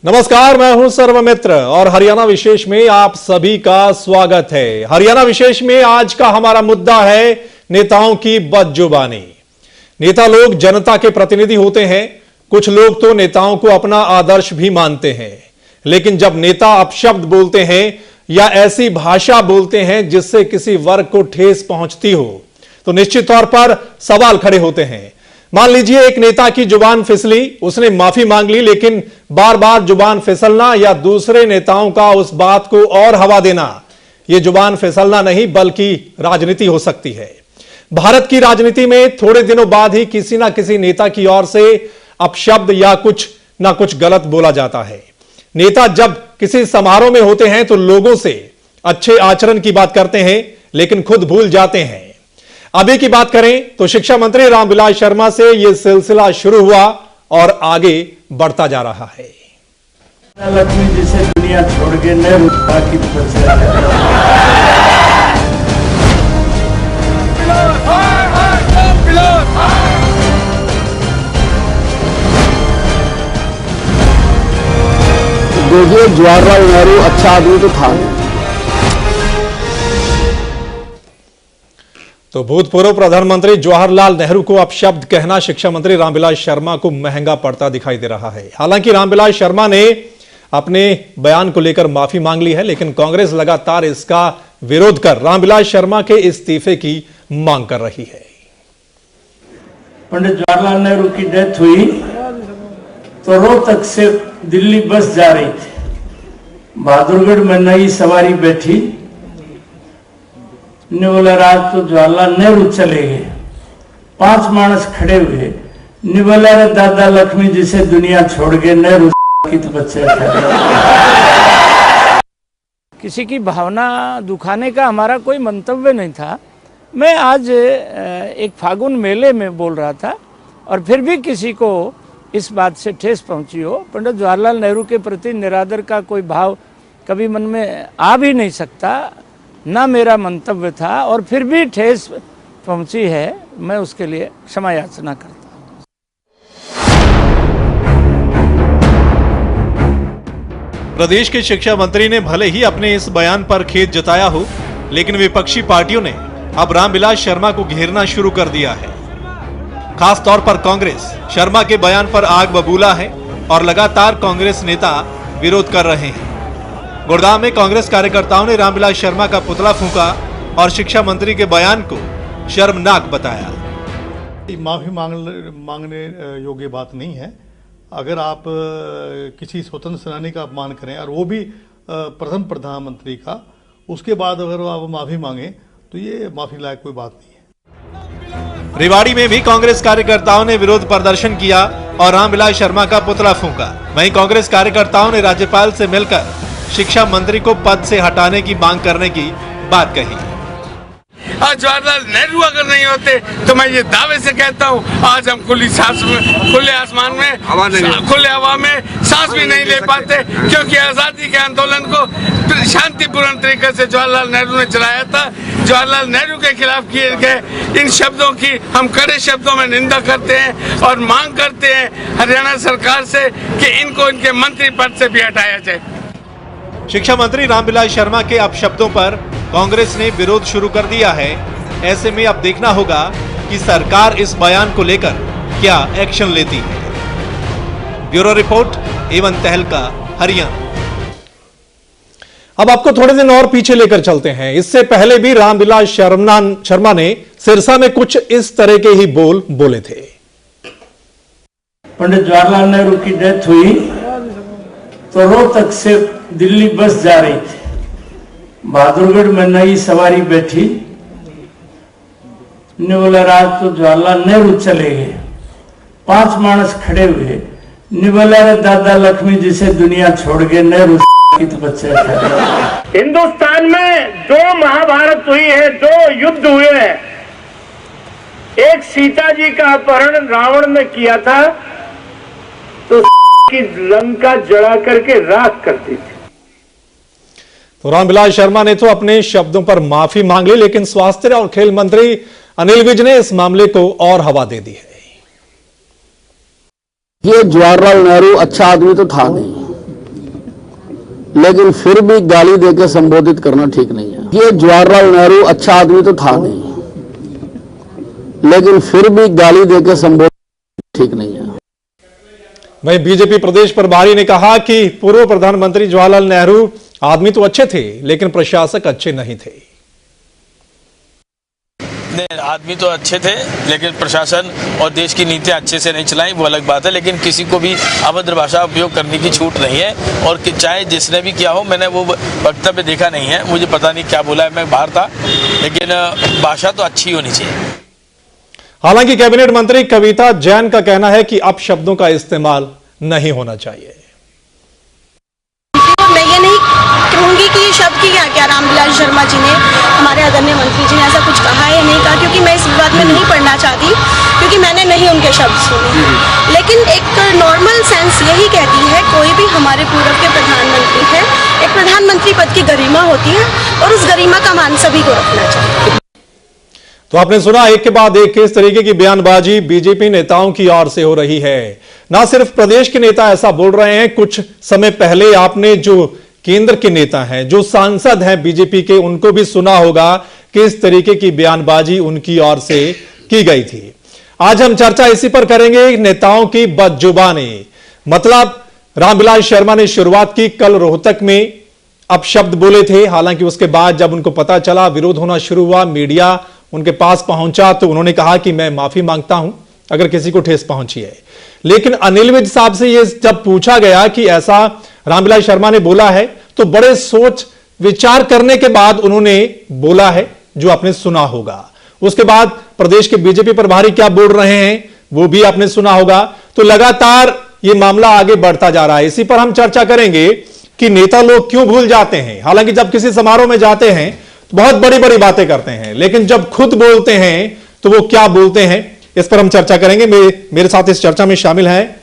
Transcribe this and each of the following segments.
नमस्कार, मैं हूं सर्वमित्र और हरियाणा विशेष में आप सभी का स्वागत है। हरियाणा विशेष में आज का हमारा मुद्दा है नेताओं की बदजुबानी। नेता लोग जनता के प्रतिनिधि होते हैं। कुछ लोग तो नेताओं को अपना आदर्श भी मानते हैं, लेकिन जब नेता अपशब्द बोलते हैं या ऐसी भाषा बोलते हैं जिससे किसी वर्ग को ठेस पहुंचती हो, तो निश्चित तौर पर सवाल खड़े होते हैं। मान लीजिए एक नेता की जुबान फिसली, उसने माफी मांग ली, लेकिन बार बार जुबान फिसलना या दूसरे नेताओं का उस बात को और हवा देना, यह जुबान फिसलना नहीं बल्कि राजनीति हो सकती है। भारत की राजनीति में थोड़े दिनों बाद ही किसी ना किसी नेता की ओर से अपशब्द या कुछ ना कुछ गलत बोला जाता है। नेता जब किसी समारोह में होते हैं तो लोगों से अच्छे आचरण की बात करते हैं, लेकिन खुद भूल जाते हैं। अभी की बात करें तो शिक्षा मंत्री रामविलास शर्मा से यह सिलसिला शुरू हुआ और आगे बढ़ता जा रहा है। लक्ष्मी जिसे दुनिया छोड़ के न रुका की देखिए, जवाहरलाल नेहरू अच्छा आदमी तो था। तो भूतपूर्व प्रधानमंत्री जवाहरलाल नेहरू को अपशब्द कहना शिक्षा मंत्री रामविलास शर्मा को महंगा पड़ता दिखाई दे रहा है। हालांकि रामविलास शर्मा ने अपने बयान को लेकर माफी मांग ली है, लेकिन कांग्रेस लगातार इसका विरोध कर रामविलास शर्मा के इस्तीफे की मांग कर रही है। पंडित जवाहरलाल नेहरू की डेथ हुई तो रोहतक से दिल्ली बस जा रही थी। बहादुरगढ़ में नई सवारी बैठी ने बोला, राज तो जवाहरलाल नेहरू चले गए। 5 मानस खड़े हुए ने बोला, रे दादा लक्ष्मी जिसे दुनिया छोड़ के नेहरू की तो बच्चे किसी की भावना दुखाने का हमारा कोई मंतव्य नहीं था। मैं आज एक फागुन मेले में बोल रहा था और फिर भी किसी को इस बात से ठेस पहुंची हो। पंडित जवाहरलाल नेहरू के प्रति निरादर का कोई भाव कभी मन में आ भी नहीं सकता, ना मेरा मंतव्य था, और फिर भी ठेस पहुंची है, मैं उसके लिए क्षमा याचना करता हूं। प्रदेश के शिक्षा मंत्री ने भले ही अपने इस बयान पर खेद जताया हो, लेकिन विपक्षी पार्टियों ने अब रामविलास शर्मा को घेरना शुरू कर दिया है। खास तौर पर कांग्रेस शर्मा के बयान पर आग बबूला है और लगातार कांग्रेस नेता विरोध कर रहे हैं। गुड़गांव में कांग्रेस कार्यकर्ताओं ने रामविलास शर्मा का पुतला फूंका और शिक्षा मंत्री के बयान को शर्मनाक बताया। माफी मांगने योग्य बात नहीं है। अगर आप किसी स्वतंत्र सेनानी का अपमान करें और वो भी प्रथम प्रधानमंत्री का, उसके बाद अगर आप माफी मांगे तो ये माफी लायक कोई बात नहीं है। रेवाड़ी में भी कांग्रेस कार्यकर्ताओं ने विरोध प्रदर्शन किया और रामविलास शर्मा का पुतला फूंका। वहीं कांग्रेस कार्यकर्ताओं ने राज्यपाल से मिलकर शिक्षा मंत्री को पद से हटाने की मांग करने की बात कही। आज जवाहरलाल नेहरू अगर नहीं होते तो मैं ये दावे से कहता हूँ, आज हम खुले आसमान में, खुले हवा में सांस भी नहीं ले पाते, क्योंकि आजादी के आंदोलन को शांतिपूर्ण तरीके से जवाहरलाल नेहरू ने चलाया था। जवाहरलाल नेहरू के खिलाफ किए गए इन शब्दों की हम कड़े शब्दों में निंदा करते हैं और मांग करते हैं हरियाणा सरकार से कि इनको इनके मंत्री पद से भी हटाया जाए। शिक्षा मंत्री रामविलास शर्मा के अपशब्दों पर कांग्रेस ने विरोध शुरू कर दिया है। ऐसे में अब देखना होगा कि सरकार इस बयान को लेकर क्या एक्शन लेती है। ब्यूरो रिपोर्ट, एवन तहलका, हरियाणा। अब आपको थोड़े दिन और पीछे लेकर चलते हैं। इससे पहले भी रामविलास शर्मा ने सिरसा में कुछ इस तरह के ही बोल बोले थे। पंडित जवाहरलाल नेहरू की डेथ हुई तो रोहतक से दिल्ली बस जा रही थी। बहादुरगढ़ में नई सवारी बैठी ने बोला, राज तो जवाहरलाल नेहरू चले गए। 5 मानस खड़े हुए ने बोला, रे दादा लक्ष्मी जिसे दुनिया छोड़ के नेहरू की तो बच्चे हिंदुस्तान में 2 महाभारत हुई है, 2 युद्ध हुए हैं। एक सीता जी का अपहरण रावण ने किया था तो की लंका जला करके राख करती थी। तो रामविलास शर्मा ने तो अपने शब्दों पर माफी मांग ली, लेकिन स्वास्थ्य और खेल मंत्री अनिल विज ने इस मामले को और हवा दे दी है। ये जवाहरलाल नेहरू अच्छा आदमी तो था नहीं, लेकिन फिर भी गाली देकर संबोधित करना ठीक नहीं है। ये जवाहरलाल नेहरू अच्छा आदमी तो था नहीं, लेकिन फिर भी गाली देकर संबोधित ठीक नहीं है। वहीं बीजेपी प्रदेश प्रभारी ने कहा कि पूर्व प्रधानमंत्री जवाहरलाल नेहरू आदमी तो अच्छे थे, लेकिन प्रशासक अच्छे नहीं थे। आदमी तो अच्छे थे, लेकिन प्रशासन और देश की नीतियां अच्छे से नहीं चलाई, वो अलग बात है। लेकिन किसी को भी अभद्र भाषा उपयोग करने की छूट नहीं है, और चाहे जिसने भी किया हो, मैंने वो वक्तव्य देखा नहीं है, मुझे पता नहीं क्या बोला है, मैं बाहर था, लेकिन भाषा तो अच्छी होनी चाहिए। हालांकि कैबिनेट मंत्री कविता जैन का कहना है कि अपशब्दों का इस्तेमाल नहीं होना चाहिए। मैं ये नहीं कहूंगी कि ये शब्द की क्या रामविलास शर्मा जी ने, हमारे आदरणीय मंत्री जी ने ऐसा कुछ कहा है या नहीं कहा, क्योंकि मैं इस बात में नहीं पढ़ना चाहती, क्योंकि मैंने नहीं उनके शब्द सुने। लेकिन एक नॉर्मल सेंस यही कहती है, कोई भी हमारे पूर्व के प्रधानमंत्री है, एक प्रधानमंत्री पद की गरिमा होती है, और उस गरिमा का मान सभी को रखना चाहिए। तो आपने सुना एक के बाद एक किस तरीके की बयानबाजी बीजेपी नेताओं की ओर से हो रही है। ना सिर्फ प्रदेश के नेता ऐसा बोल रहे हैं, कुछ समय पहले आपने जो केंद्र के नेता हैं, जो सांसद हैं बीजेपी के, उनको भी सुना होगा किस तरीके की बयानबाजी उनकी ओर से की गई थी। आज हम चर्चा इसी पर करेंगे, नेताओं की बदजुबानी। मतलब रामविलास शर्मा ने शुरुआत की, कल रोहतक में अपशब्द बोले थे। हालांकि उसके बाद जब उनको पता चला, विरोध होना शुरू हुआ, मीडिया उनके पास पहुंचा, तो उन्होंने कहा कि मैं माफी मांगता हूं अगर किसी को ठेस पहुंची है। लेकिन अनिल विज साहब से यह जब पूछा गया कि ऐसा रामविलास शर्मा ने बोला है, तो बड़े सोच विचार करने के बाद उन्होंने बोला है, जो आपने सुना होगा। उसके बाद प्रदेश के बीजेपी प्रभारी क्या बोल रहे हैं वो भी आपने सुना होगा। तो लगातार ये मामला आगे बढ़ता जा रहा है। इसी पर हम चर्चा करेंगे कि नेता लोग क्यों भूल जाते हैं। हालांकि जब किसी समारोह में जाते हैं तो बहुत बड़ी बड़ी बातें करते हैं, लेकिन जब खुद बोलते हैं तो वो क्या बोलते हैं, इस पर हम चर्चा करेंगे। मेरे साथ इस चर्चा में शामिल हैं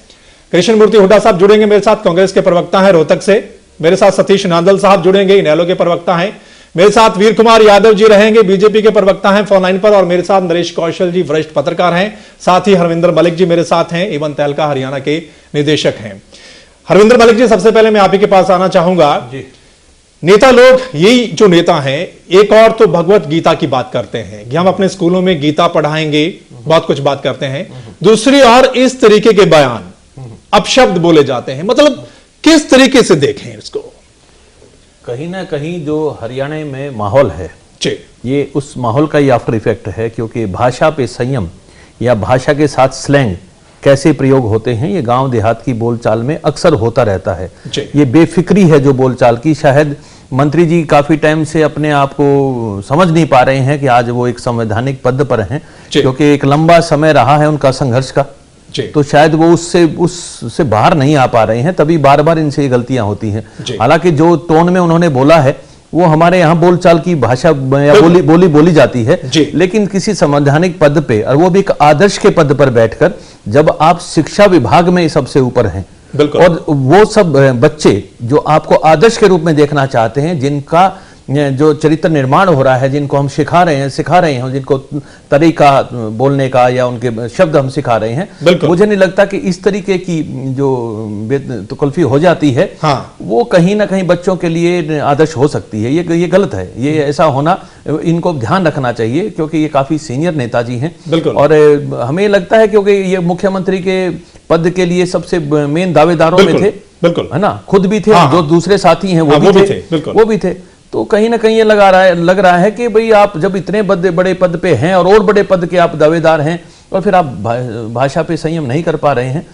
कृष्ण मूर्ति हुड्डा साहब, जुड़ेंगे मेरे साथ, कांग्रेस के प्रवक्ता हैं रोहतक से। मेरे साथ सतीश नांदल साहब जुड़ेंगे, इनेलो के प्रवक्ता हैं। मेरे साथ वीर कुमार यादव जी रहेंगे, बीजेपी के प्रवक्ता हैं फोन लाइन पर। और मेरे साथ नरेश कौशल जी, वरिष्ठ पत्रकार हैं। साथ ही हरविंदर मलिक जी मेरे साथ हैं, एवं तहलका हरियाणा के निदेशक हैं। हरविंदर मलिक जी, सबसे पहले मैं आप ही के पास आना चाहूंगा जी। नेता लोग, यही जो नेता हैं, एक और तो भगवत गीता की बात करते हैं कि हम अपने स्कूलों में गीता पढ़ाएंगे, बहुत कुछ बात करते हैं। दूसरी ओर इस तरीके के बयान, अपशब्द बोले जाते हैं। मतलब किस तरीके से देखें इसको? कहीं ना कहीं जो हरियाणा में माहौल है, ये उस माहौल का ही आफ्टर इफेक्ट है, क्योंकि भाषा पे संयम या भाषा के साथ स्लैंग कैसे प्रयोग होते हैं, ये गांव देहात की बोलचाल में अक्सर होता रहता है। ये बेफिक्री है जो बोलचाल की। शायद मंत्री जी काफी टाइम से अपने आप को समझ नहीं पा रहे हैं कि आज वो एक संवैधानिक पद पर हैं, क्योंकि एक लंबा समय रहा है उनका संघर्ष का, तो शायद वो उससे बाहर नहीं आ पा रहे हैं, तभी बार बार इनसे ये गलतियां होती हैं। हालांकि जो टोन में उन्होंने बोला है वो हमारे यहाँ बोलचाल की भाषा या बोली जाती है, लेकिन किसी संवैधानिक पद पे, और वो भी एक आदर्श के पद पर बैठकर, जब आप शिक्षा विभाग में सबसे ऊपर हैं, और वो सब बच्चे जो आपको आदर्श के रूप में देखना चाहते हैं, जिनका जो चरित्र निर्माण हो रहा है, जिनको हम सिखा रहे हैं, जिनको तरीका बोलने का या उनके शब्द हम सिखा रहे हैं, मुझे नहीं लगता कि इस तरीके की जो बेतकल्फी हो जाती है, वो कहीं ना कहीं बच्चों के लिए आदर्श हो सकती है। ये गलत है, ये ऐसा होना इनको ध्यान रखना चाहिए, क्योंकि ये काफी सीनियर नेताजी हैं। और हमें लगता है क्योंकि ये मुख्यमंत्री के पद के लिए सबसे मेन दावेदारों में थे, है ना, खुद भी थे, जो दूसरे साथी हैं वो भी थे। तो कहीं ना कहीं ये लग रहा है कि भाई आप जब इतने बड़े पद पे हैं और बड़े पद के आप दावेदार हैं, और फिर आप भाषा पे संयम नहीं कर पा रहे हैं।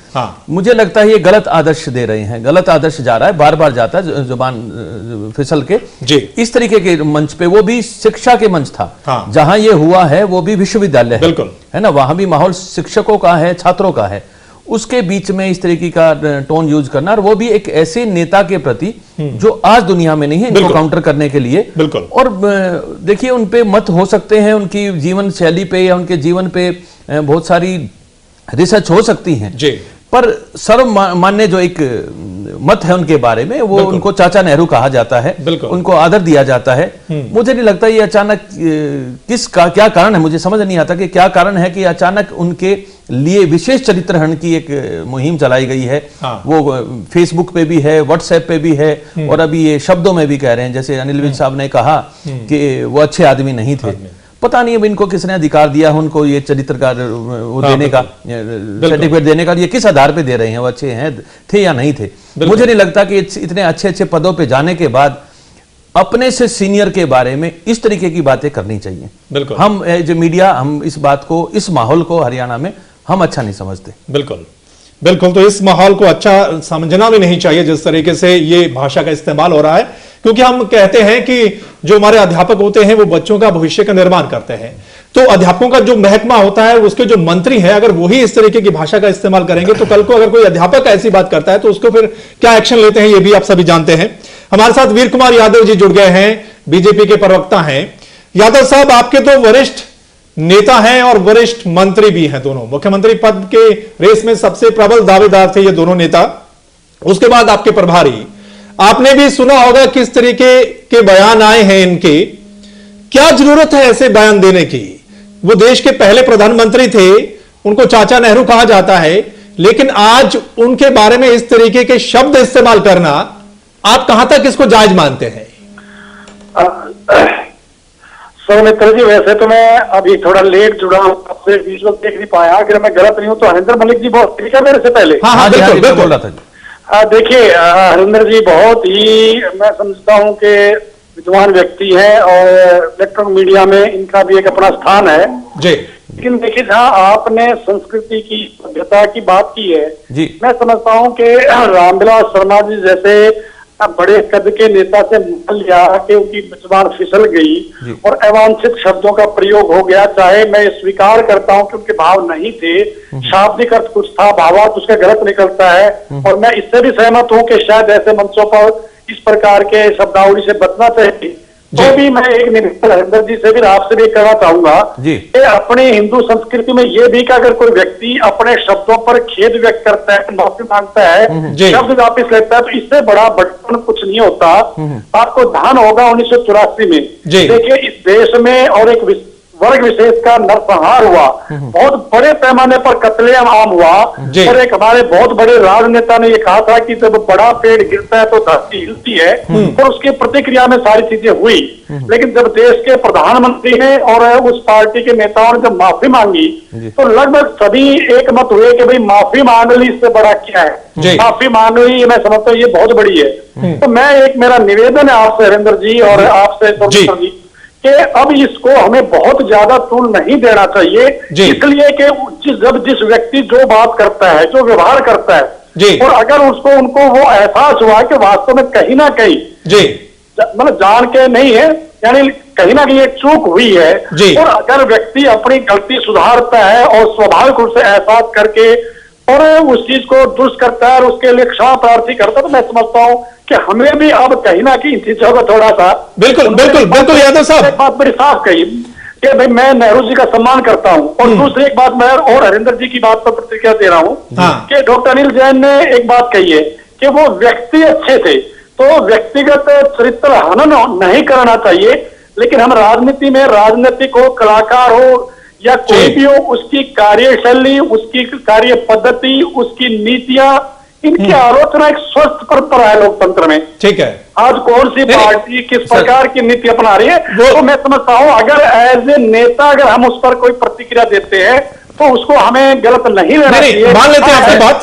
मुझे लगता है ये गलत आदर्श दे रहे हैं, गलत आदर्श जा रहा है, बार बार जाता है जुबान फिसल के इस तरीके के मंच पे। वो भी शिक्षा के मंच था, जहां ये हुआ है वो भी विश्वविद्यालय है ना, वहां भी माहौल शिक्षकों का है, छात्रों का है, उसके बीच में इस तरीके का टोन यूज करना, और वो भी एक ऐसे नेता के प्रति जो आज दुनिया में नहीं है, इनको काउंटर करने के लिए। और देखिए, उन पे मत हो सकते हैं, उनकी जीवन शैली पे या उनके जीवन पे बहुत सारी रिसर्च हो सकती हैं, पर सर्वमान्य जो एक मत है उनके बारे में, वो उनको चाचा नेहरू कहा जाता है, उनको आदर दिया जाता है। मुझे नहीं लगता ये अचानक क्या कारण है, मुझे समझ नहीं आता कि क्या कारण है कि अचानक उनके लिए विशेष चरित्र हनन की एक मुहिम चलाई गई है। वो फेसबुक पे भी है, व्हाट्सएप पे भी है, और अभी ये शब्दों में भी कह रहे हैं, जैसे अनिल विज साहब ने कहा कि वो अच्छे आदमी नहीं थे। पता नहीं अब इनको किसने अधिकार दिया है उनको ये चरित्र का वो देने का, सर्टिफिकेट देने का, ये किस आधार पे दे रहे हैं, वो अच्छे हैं थे या नहीं थे। मुझे नहीं लगता कि इतने अच्छे अच्छे पदों पे जाने के बाद अपने से सीनियर के बारे में इस तरीके की बातें करनी चाहिए। बिल्कुल, हम जो मीडिया, हम इस बात को, इस माहौल को हरियाणा में हम अच्छा नहीं समझते। बिल्कुल बिल्कुल, तो इस माहौल को अच्छा समझना भी नहीं चाहिए जिस तरीके से ये भाषा का इस्तेमाल हो रहा है, क्योंकि हम कहते हैं कि जो हमारे अध्यापक होते हैं वो बच्चों का भविष्य का निर्माण करते हैं। तो अध्यापकों का जो महकमा होता है, उसके जो मंत्री हैं, अगर वही इस तरीके की भाषा का इस्तेमाल करेंगे तो कल को अगर कोई अध्यापक ऐसी बात करता है तो उसको फिर क्या एक्शन लेते हैं, ये भी आप सभी जानते हैं। हमारे साथ वीर कुमार यादव जी जुड़ गए हैं, बीजेपी के प्रवक्ता हैं। यादव साहब, आपके तो वरिष्ठ नेता हैं और वरिष्ठ मंत्री भी हैं, दोनों मुख्यमंत्री पद के रेस में सबसे प्रबल दावेदार थे ये दोनों नेता। उसके बाद आपके प्रभारी, आपने भी सुना होगा किस तरीके के बयान आए हैं इनके। क्या जरूरत है ऐसे बयान देने की? वो देश के पहले प्रधानमंत्री थे, उनको चाचा नेहरू कहा जाता है, लेकिन आज उनके बारे में इस तरीके के शब्द इस्तेमाल करना, आप कहां तक इसको जायज मानते हैं? सौमित्र जी, वैसे तो मैं अभी थोड़ा लेट जुड़ा हूं, आपसे विजुअल देख नहीं पाया। अगर मैं गलत नहीं हूं तो हरिंदर मलिक जी बहुत ठीक है मेरे से पहले। हाँ, बिल्कुल बोल रहा था। देखिए, हरिंदर जी बहुत ही, मैं समझता हूं कि विद्वान व्यक्ति हैं और इलेक्ट्रॉनिक मीडिया में इनका भी एक अपना स्थान है जी। लेकिन देखिए, जहाँ आपने संस्कृति की, सभ्यता की बात की है जी, मैं समझता हूँ कि रामविलास शर्मा जी जैसे बड़े कद के नेता से मान लिया कि उनकी जुबान फिसल गई और अवांछित शब्दों का प्रयोग हो गया। चाहे मैं स्वीकार करता हूं कि उनके भाव नहीं थे, शाब्दिक अर्थ कुछ था, भावार्थ उसका गलत निकलता है, और मैं इससे भी सहमत हूं कि शायद ऐसे मंचों पर इस प्रकार के शब्दावली से बचना चाहिए। तो भी मैं एक निवेदन हरिंदर जी से भी, आपसे भी करना चाहूंगा कि अपने हिंदू संस्कृति में ये भी कि अगर कोई व्यक्ति अपने शब्दों पर खेद व्यक्त करता है, माफी मांगता है, शब्द वापिस लेता है, तो इससे बड़ा बड़पन कुछ नहीं होता। आपको ध्यान होगा 1984 में देखिए इस देश में और एक वर्ग विशेष का नरसंहार हुआ, बहुत बड़े पैमाने पर कत्लेआम हुआ, और एक हमारे बहुत बड़े राजनेता ने ये कहा था कि जब बड़ा पेड़ गिरता है तो धरती हिलती है, और उसकी प्रतिक्रिया में सारी चीजें हुई। लेकिन जब देश के प्रधानमंत्री ने और उस पार्टी के नेताओं ने जब माफी मांगी तो लगभग सभी एक मत हुए कि भाई माफी मांग ली, इससे बड़ा क्या है, माफी मांग ली, मैं समझता हूँ ये बहुत बड़ी है। तो मैं एक, मेरा निवेदन है आपसे हरिंदर जी और आपसे जी कि अब इसको हमें बहुत ज्यादा तूल नहीं देना चाहिए, इसलिए कि जब जिस व्यक्ति जो बात करता है, जो व्यवहार करता है, और अगर उसको उनको वो एहसास हुआ कि वास्तव में कहीं ना कहीं मतलब जान के नहीं है, यानी कहीं ना कहीं एक चूक हुई है, और अगर व्यक्ति अपनी गलती सुधारता है और स्वाभाविक रूप से एहसास करके और उस चीज को दुरुस्त करता है और उसके लिए क्षमा प्रार्थी करता है, तो मैं समझता हूँ कि हमें भी अब कहीं ना कहीं इन चीजों को थोड़ा सा बिल्कुल यादव साहब एक बात बड़ी साफ कही कि भाई मैं नेहरू जी का सम्मान करता हूं, और दूसरी एक बात मैं और हरिंदर जी की बात पर प्रतिक्रिया दे रहा हूं कि डॉक्टर अनिल जैन ने एक बात कही है कि वो व्यक्ति अच्छे थे, तो व्यक्तिगत चरित्र हनन नहीं करना चाहिए, लेकिन हम राजनीति में राजनीतिक हो, कलाकार हो या कोई भी हो, उसकी कार्यशैली, उसकी कार्य पद्धति, उसकी नीतियां, इनकी आलोचना एक स्वस्थ परंपरा है लोकतंत्र में। ठीक है, आज कौन सी पार्टी किस प्रकार की नीति अपना रही है, तो मैं समझता हूं अगर एज ए नेता अगर हम उस पर कोई प्रतिक्रिया देते हैं तो उसको हमें गलत नहीं लेना चाहिए। मान लेते हैं आपकी बात।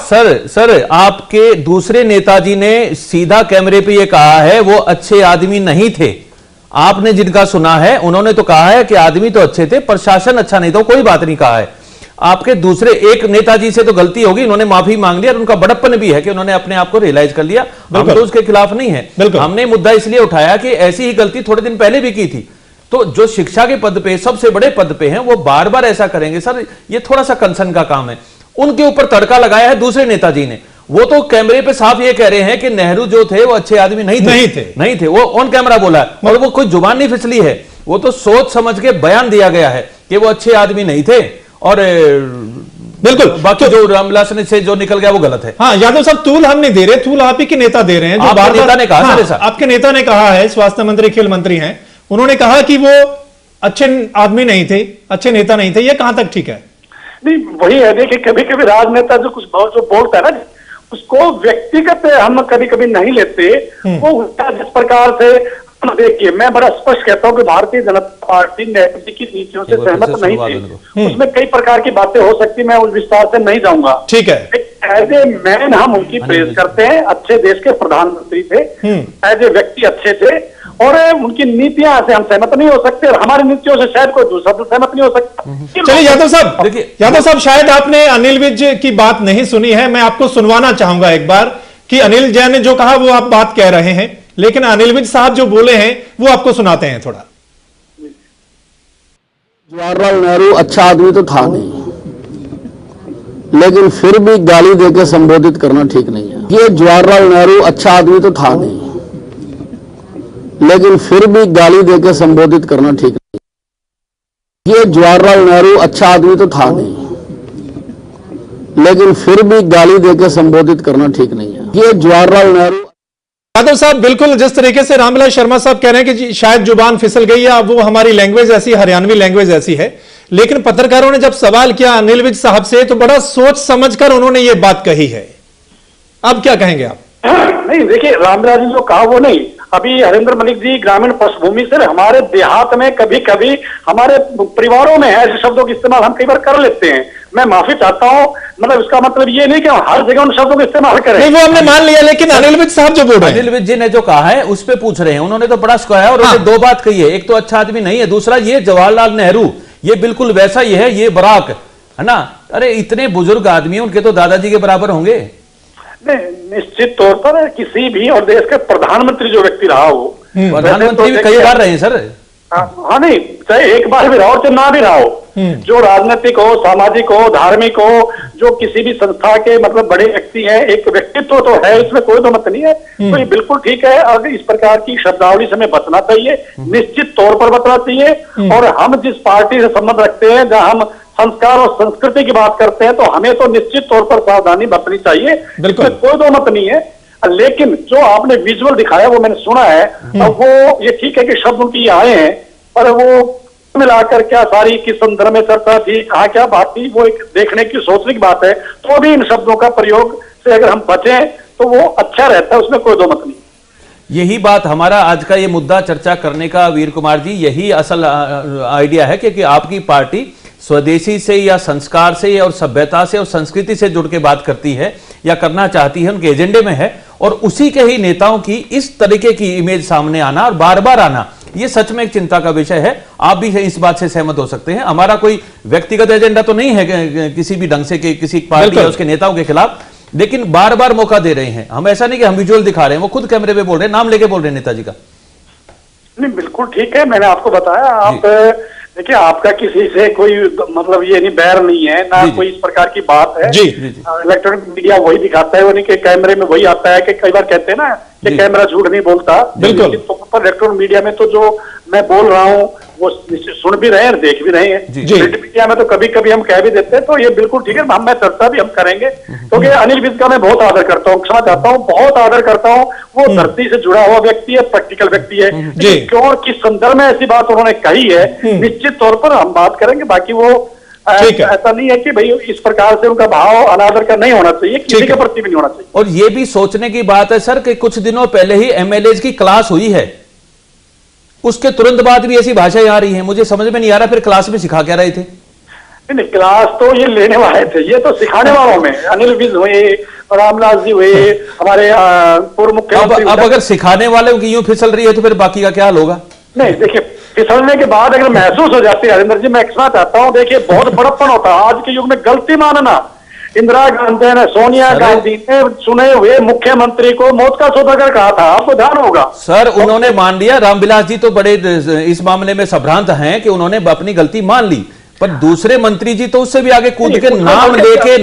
सर आपके दूसरे नेताजी ने सीधा कैमरे पे ये कहा है वो अच्छे आदमी नहीं थे। आपने जिनका सुना है उन्होंने तो कहा है कि आदमी तो अच्छे थे, प्रशासन अच्छा नहीं था, कोई बात नहीं कहा है। आपके दूसरे एक नेताजी से तो गलती होगी, उन्होंने माफी मांग लिया और उनका बड़प्पन भी है कि उन्होंने अपने आप को रियलाइज कर लिया, हम तो उसके खिलाफ नहीं है। हमने मुद्दा इसलिए उठाया कि ऐसी ही गलती थोड़े दिन पहले भी की थी, तो जो शिक्षा के पद पे, सबसे बड़े पद पे हैं, वो बार बार ऐसा करेंगे सर, ये थोड़ा सा कंसर्न का काम है। उनके ऊपर तड़का लगाया है दूसरे नेताजी ने, वो तो कैमरे पे साफ ये कह रहे हैं कि नेहरू जो थे वो अच्छे आदमी नहीं थे, वो ऑन कैमरा बोला है, और वो कोई जुबान नहीं फिसली है, वो तो सोच समझ के बयान दिया गया है कि वो अच्छे आदमी नहीं थे। और बिल्कुल, बाकी जो रामविलास ने से जो निकल गया वो गलत है। हाँ, यादव साहब, तूल हम नहीं दे रहे, तूल आप ही के नेता दे रहे हैं। जो आपके नेता ने कहा, हाँ, ऐसा आपके नेता ने कहा है, स्वास्थ्य मंत्री खेल मंत्री हैं, उन्होंने कहा कि वो अच्छे आदमी नहीं थे, अच्छे नेता नहीं थे। ये कहां तक ठीक है? नहीं, वही है, देखिए कभी कभी राजनेता जो कुछ जो बोलता है ना, उसको व्यक्तिगत हम कभी कभी नहीं लेते। वो जिस प्रकार से देखिए, मैं बड़ा स्पष्ट कहता हूं कि भारतीय जनता पार्टी नेतृत्व की नीतियों से सहमत नहीं थी। उसमें कई प्रकार की बातें हो सकती, मैं उस विस्तार से नहीं जाऊंगा। ठीक है, एज ए मैन हम उनकी प्रेज करते हैं, अच्छे देश के प्रधानमंत्री थे, एज ए व्यक्ति अच्छे थे, और उनकी नीतियां से हम सहमत नहीं हो सकते, और हमारी नीतियों से शायद कोई दूसरा तो सहमत नहीं हो सकता। चलिए यादव साहब, देखिए यादव साहब, शायद आपने अनिल विज की बात नहीं सुनी है, मैं आपको सुनवाना चाहूंगा एक बार कि अनिल जैन ने जो कहा वो आप बात कह रहे हैं, लेकिन अनिल विज साहब जो बोले हैं वो आपको सुनाते हैं थोड़ा। जवाहरलाल नेहरू अच्छा आदमी तो था नहीं, लेकिन फिर भी गाली देकर संबोधित करना ठीक नहीं है। ये जवाहरलाल नेहरू अच्छा आदमी तो था नहीं, लेकिन फिर भी गाली देकर संबोधित करना ठीक नहीं है। ये जवाहरलाल नेहरू अच्छा आदमी तो था नहीं, लेकिन फिर भी गाली देकर संबोधित करना ठीक नहीं है। ये जवाहरलाल नेहरू। यादव साहब, बिल्कुल जिस तरीके से रामविलास शर्मा साहब कह रहे हैं कि शायद जुबान फिसल गई है, अब वो हमारी लैंग्वेज ऐसी, हरियाणवी लैंग्वेज ऐसी है, लेकिन पत्रकारों ने जब सवाल किया अनिल विज साहब से तो बड़ा सोच समझकर उन्होंने ये बात कही है। अब क्या कहेंगे आप? नहीं, देखिए रामविलास जी जो कहा वो नहीं, अभी हरेंद्र मलिक जी ग्रामीण पृष्ठभूमि से, हमारे देहात में कभी कभी हमारे परिवारों में ऐसे शब्दों का इस्तेमाल हम कई बार कर लेते हैं। मैं माफी चाहता हूं, मतलब इसका मतलब ये नहीं कि हम हर जगह उन शब्दों का इस्तेमाल करें। नहीं, वो हमने मान लिया, लेकिन अनिल विज साहब जो बोल रहे हैं, अनिल विज जी ने जो कहा है उस पे पूछ रहे हैं। उन्होंने तो बड़ा सुखाया और उन्होंने दो बात कही है, एक तो अच्छा आदमी नहीं है, दूसरा ये जवाहरलाल नेहरू ये बिल्कुल वैसा ही है, ये बराक है ना। अरे इतने बुजुर्ग आदमी, उनके तो दादाजी के बराबर होंगे। निश्चित तौर पर किसी भी और देश के प्रधानमंत्री जो व्यक्ति रहा हो, प्रधानमंत्री भी कई बार रहे हैं सर। हाँ, नहीं, चाहे एक बार भी रहा हो चाहे ना भी रहा हो, जो राजनीतिक हो, सामाजिक हो, धार्मिक हो, जो किसी भी संस्था के मतलब बड़े व्यक्ति हैं, एक व्यक्तित्व तो है, इसमें कोई दो मत नहीं है। तो ये बिल्कुल ठीक है, अगर इस प्रकार की शब्दावली से हमें बचना चाहिए, निश्चित तौर पर बचना चाहिए। और हम जिस पार्टी से संबंध रखते हैं, जहां हम संस्कार और संस्कृति की बात करते हैं, तो हमें तो निश्चित तौर पर सावधानी बरतनी चाहिए, इसमें कोई दो मत नहीं है। लेकिन जो आपने विजुअल दिखाया वो मैंने सुना है, अब वो ये ठीक है कि शब्द उनकी आए हैं, पर वो मिलाकर क्या सारी किस संदर्भ में चर्चा थी, कहाँ क्या बात थी, वो एक देखने की, सोचने की बात है। तो भी इन शब्दों का प्रयोग से अगर हम बचें तो वो अच्छा रहता है, उसमें कोई दो मत नहीं। यही बात हमारा आज का ये मुद्दा चर्चा करने का, वीर कुमार जी, यही असल आइडिया है कि आपकी पार्टी स्वदेशी से या संस्कार से और सभ्यता से और संस्कृति से जुड़ के बात करती है या करना चाहती है, उनके एजेंडे में है, और उसी के ही नेताओं की इस तरीके की इमेज सामने आना और बार बार आना, ये सच में एक चिंता का विषय है। आप भी इस बात से सहमत हो सकते हैं। हमारा कोई व्यक्तिगत एजेंडा तो नहीं है किसी भी ढंग से किसी पार्टी या उसके नेताओं के खिलाफ, लेकिन बार बार मौका दे रहे हैं हम। ऐसा नहीं कि हम विजुअल दिखा रहे हैं, वो खुद कैमरे पे बोल रहे हैं, नाम लेके बोल रहे हैं नेताजी का। नहीं, बिल्कुल ठीक है, मैंने आपको बताया। आप देखिए, आपका किसी से कोई मतलब ये नहीं, बैर नहीं है ना, कोई इस प्रकार की बात है। इलेक्ट्रॉनिक मीडिया वही दिखाता है, वो नहीं कि कैमरे में वही आता है कि कई बार कहते हैं ना कि कैमरा झूठ नहीं बोलता। बिल्कुल, तो इलेक्ट्रॉनिक मीडिया में तो जो मैं बोल रहा हूँ वो सुन भी रहे हैं, देख भी रहे हैं। प्रिंट मीडिया में तो कभी कभी हम कह भी देते हैं, तो ये बिल्कुल ठीक है, मैं चर्चा भी हम करेंगे। क्योंकि अनिल विज का मैं बहुत आदर करता हूँ, क्षमा चाहता हूँ, बहुत आदर करता हूँ। वो धरती से जुड़ा हुआ व्यक्ति है, प्रैक्टिकल व्यक्ति है। क्यों और किस संदर्भ में ऐसी बात उन्होंने कही है, निश्चित तौर पर हम बात करेंगे। बाकी वो ऐसा नहीं है कि भाई इस प्रकार से उनका भाव अनादर का नहीं होना चाहिए, किसी के प्रति भी नहीं होना चाहिए। और ये भी सोचने की बात है सर कि कुछ दिनों पहले ही एमएलए की क्लास हुई है, उसके तुरंत बाद भी ऐसी भाषाएं आ रही हैं। मुझे समझ में नहीं आ रहा फिर क्लास में सिखा क्या रहे थे? नहीं, क्लास तो ये लेने वाले थे, ये तो सिखाने वालों में अनिल विज हुए, रामविलास जी हुए, हमारे पूर्व मुख्यमंत्री। अब अगर सिखाने वाले की यूं फिसल रही है तो फिर बाकी का क्या हाल होगा? नहीं, देखिए, फिसलने के बाद अगर महसूस हो जाती है हरिंदर जी, मैं कहना चाहता हूँ, देखिए बहुत बड़प्पन होता है आज के युग में गलती मानना। इंदिरा गांधी ने, सोनिया गांधी ने चुने हुए मुख्यमंत्री को मौत का सौदागर कहा था, आपको ध्यान होगा। सर उन्होंने मान लिया, रामविलास जी तो बड़े इस मामले में संभ्रांत हैं कि उन्होंने अपनी गलती मान ली, पर दूसरे मंत्री जी तो उससे भी आगे कूद के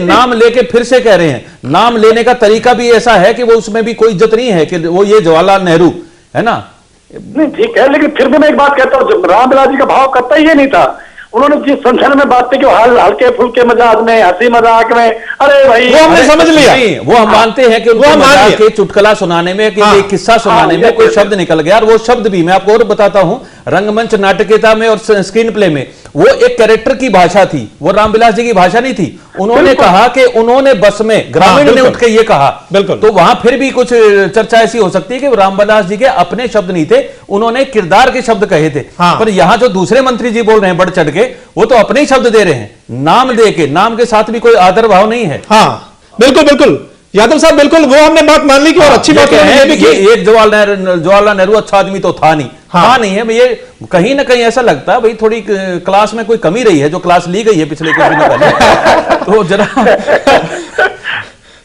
नाम लेके फिर से कह रहे हैं। नाम लेने का तरीका भी ऐसा है कि वो उसमें भी कोई इज्जत नहीं है कि वो ये जवाहरलाल नेहरू है ना। नहीं, ठीक है, लेकिन फिर भी मैं एक बात कहता हूँ, रामविलास जी का भाव कतई ये नहीं था। उन्होंने जिस संदर्भ में बात की कि हल्के फुल्के मजाक में, हंसी मजाक में, अरे भाई वो हमने समझ लिया। वो हम मानते हैं कि उनको मजाक के चुटकुला सुनाने में, कि किस्सा सुनाने में कोई शब्द निकल गया, और वो शब्द भी मैं आपको और बताता हूं, रंगमंच नाटकीयता में और स्क्रीन प्ले में वो एक कैरेक्टर की भाषा थी, वो रामविलास जी की भाषा नहीं थी। उन्होंने कहा कि उन्होंने बस में, ग्रामीण ने उठ के ये कहा, बिल्कुल, तो वहां फिर भी कुछ चर्चा ऐसी हो सकती है कि रामविलास जी के अपने शब्द नहीं थे, उन्होंने किरदार के शब्द कहे थे। पर यहां जो दूसरे मंत्री जी बोल रहे हैं बढ़ चढ़ के, वो तो अपने ही शब्द दे रहे हैं, नाम दे के, नाम के साथ भी कोई आदर भाव नहीं है। हाँ बिल्कुल बिल्कुल यादव साहब, बिल्कुल वो हमने बात मान ली कि, और अच्छी बात है कि एक जवाहरलाल नेहरू अच्छा आदमी तो था नहीं, हाँ नहीं है। ये कहीं ना कहीं ऐसा लगता है भाई थोड़ी क्लास में कोई कमी रही है, जो क्लास ली गई है पिछले कुछ दिनों पहले। तो जरा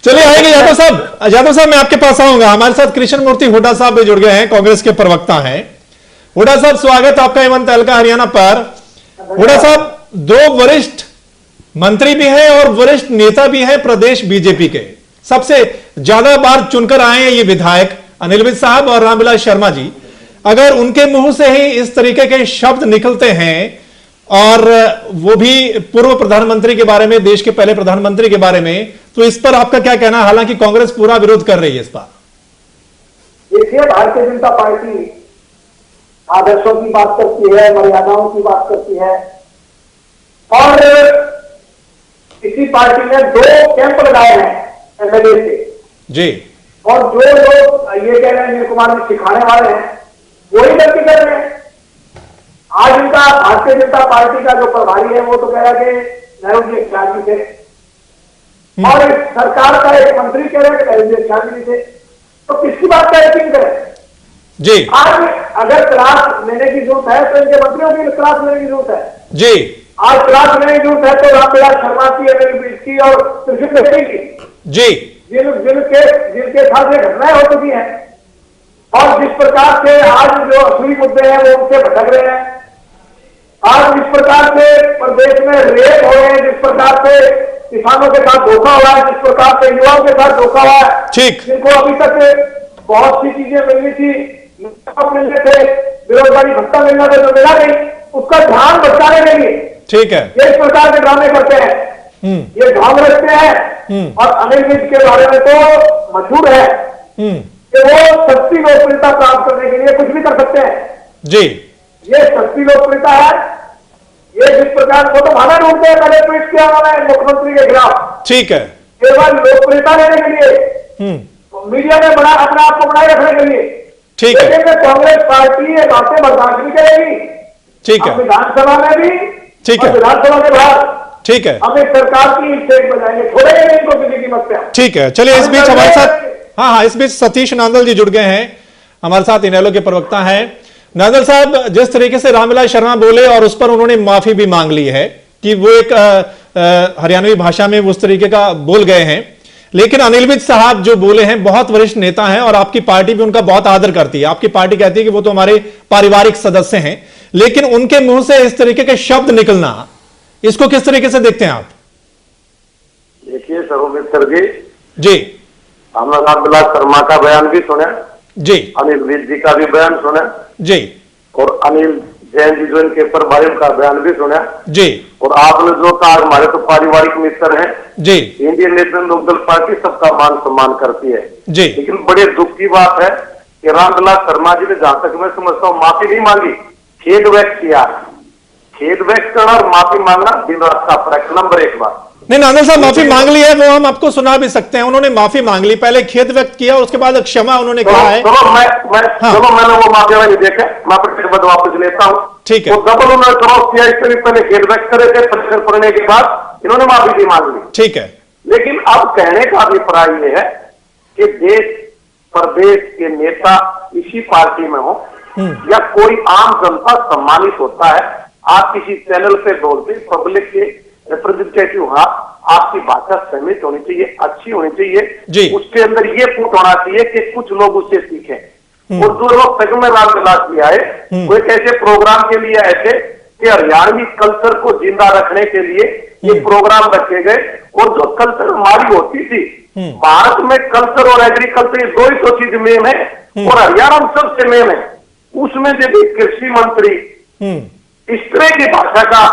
चलिए आएंगे यादव साहब। यादव साहब मैं आपके पास आऊंगा। हमारे साथ कृष्ण मूर्ति हुड्डा साहब भी जुड़ गए हैं, कांग्रेस के प्रवक्ता हैं। हुड्डा साहब स्वागत आपका हेमंत तहलका हरियाणा पर। हुड्डा साहब, दो वरिष्ठ मंत्री भी हैं और वरिष्ठ नेता भी हैं प्रदेश बीजेपी के, सबसे ज्यादा बार चुनकर आए हैं ये विधायक अनिल विज साहब और रामविलास शर्मा जी। अगर उनके मुंह से ही इस तरीके के शब्द निकलते हैं, और वो भी पूर्व प्रधानमंत्री के बारे में, देश के पहले प्रधानमंत्री के बारे में, तो इस पर आपका क्या कहना है? हालांकि कांग्रेस पूरा विरोध कर रही है इस पर। देखिए, भारतीय जनता पार्टी आदर्शों की बात करती है, मर्यादाओं की बात करती है, और इसी पार्टी ने 2 कैंप लगाए हैं एमएलए से जी, और जो लोग ये कह रहे हैं अनिल कुमार में सिखाने वाले हैं, वही गलती कर रहे हैं। आज इनका भारतीय जनता पार्टी का जो प्रभारी है वो तो कह रहा है कि नेहरू जी ख्याल थे, और सरकार का एक मंत्री कह रहा है कि नेहरू जी ख्याल थे, तो किसकी बात का यकीन करें जी? आज अगर क्लास लेने की जरूरत है तो इनके मंत्रियों की क्लास लेने की जरूरत है जी। आज क्लास लेने की जरूरत है तो रामविलास शर्मा की और कृष्ण की जी, जिनके साथ ये घटनाएं हो चुकी हैं, और जिस प्रकार से आज जो असली मुद्दे हैं वो उनसे भटक रहे हैं, आज जिस प्रकार से प्रदेश में रेप हो रहे हैं, जिस प्रकार से किसानों के साथ धोखा हुआ है, जिस प्रकार से युवाओं के साथ धोखा हुआ है, ठीक, जिनको अभी तक बहुत सी चीजें मिलनी थी, मिलने थे, बेरोजगारी भत्ता मिलना था जो मिला नहीं, उसका ध्यान बचाने के लिए ठीक है ये इस प्रकार के ड्रामे करते हैं, ये ढोंग रखते हैं। और अनिल विज के बारे में तो मशहूर है कि वो सस्ती लोकप्रियता प्राप्त करने के लिए कुछ भी कर सकते हैं जी। ये सस्ती लोकप्रियता है। ये जिस प्रकार को तो भाना ढूंढते हैं, मैंने ट्वीट किया उन्होंने मुख्यमंत्री के खिलाफ, ठीक है, केवल लोकप्रियता लेने के लिए, मीडिया में बड़ा अपने आप को बनाए रखने के लिए, ठीक है। लेकिन कांग्रेस पार्टी ये बातें बर्दाश्त नहीं करेगी, ठीक है, विधानसभा में भी, ठीक है, विधानसभा के बाहर, ठीक है, हमें सरकार की स्टेट बजाएंगे, छोड़ेंगे नहीं इनको किसी कीमत पे। ठीक है। चलिए इस बीच हमारे साथ, हाँ, इस बीच सतीश नांदल जी जुड़ गए हैं हमारे साथ, इनेलो के प्रवक्ता हैं। नांदल साहब, जिस तरीके से रामविलास शर्मा बोले और उस पर उन्होंने माफी भी मांग ली है कि वो एक हरियाणवी भाषा में उस तरीके का बोल गए हैं, लेकिन अनिल विज साहब जो बोले हैं, बहुत वरिष्ठ नेता हैं और आपकी पार्टी भी उनका बहुत आदर करती है। आपकी पार्टी कहती है कि वो तो हमारे पारिवारिक सदस्य हैं, लेकिन उनके मुंह से इस तरीके के शब्द निकलना, इसको किस तरीके से देखते हैं आप? देखिए सर्वमित्र जी, हमने रामविलास शर्मा का बयान भी सुना जी, अनिल विज जी का भी बयान सुना जी, और अनिल जैन जी जो इनके प्रभारी का बयान भी सुना जी, और आपने जो कहा हमारे तो पारिवारिक मित्र हैं जी, इंडियन नेशनल लोकदल पार्टी सबका मान सम्मान करती है जी, लेकिन बड़े दुख की बात है कि रामविलास शर्मा जी ने जहां तक मैं समझता हूँ माफी नहीं मांगी, खेद व्यक्त किया। खेद व्यक्त करना और माफी मांगना दिन रात का फर्क। नंबर 1 बात, नहीं नांदल साहब माफी मांग ली है, वो हम आपको सुना भी सकते हैं। उन्होंने माफी मांग ली, पहले खेद व्यक्त किया, उसके बाद क्षमा उन्होंने कहा है। चलो मैंने वो माफी नहीं देखे, मैं प्रतिबद्ध वापस लेता हूँ, ठीक है। वो डबल उन्होंने क्रॉस किया, इससे भी पहले खेद व्यक्त करे थे, परीक्षण पढ़ने के बाद इन्होंने माफी भी मांग ली, ठीक है। लेकिन अब कहने का अभिप्राय ये है कि देश प्रदेश के नेता इसी पार्टी में हो या कोई आम जनता सम्मानित होता है, आप किसी चैनल पे बोलते, पब्लिक के रिप्रेजेंटेटिव, हाँ, आपकी भाषा सहमित होनी चाहिए, अच्छी होनी चाहिए, उसके अंदर ये फूट होना चाहिए कि कुछ लोग उससे सीखें। और जो लोग सच में रामविलास जी आए, वो एक ऐसे प्रोग्राम के लिए ऐसे कि हरियाणवी कल्चर को जिंदा रखने के लिए ये प्रोग्राम रखे गए, और जो कल्चर हमारी होती थी, भारत में कल्चर और एग्रीकल्चर ये 2 ही तो चीज मेन है, और हरियाणा में सबसे मेन है। उसमें जब कृषि मंत्री इस तरह की भाषा का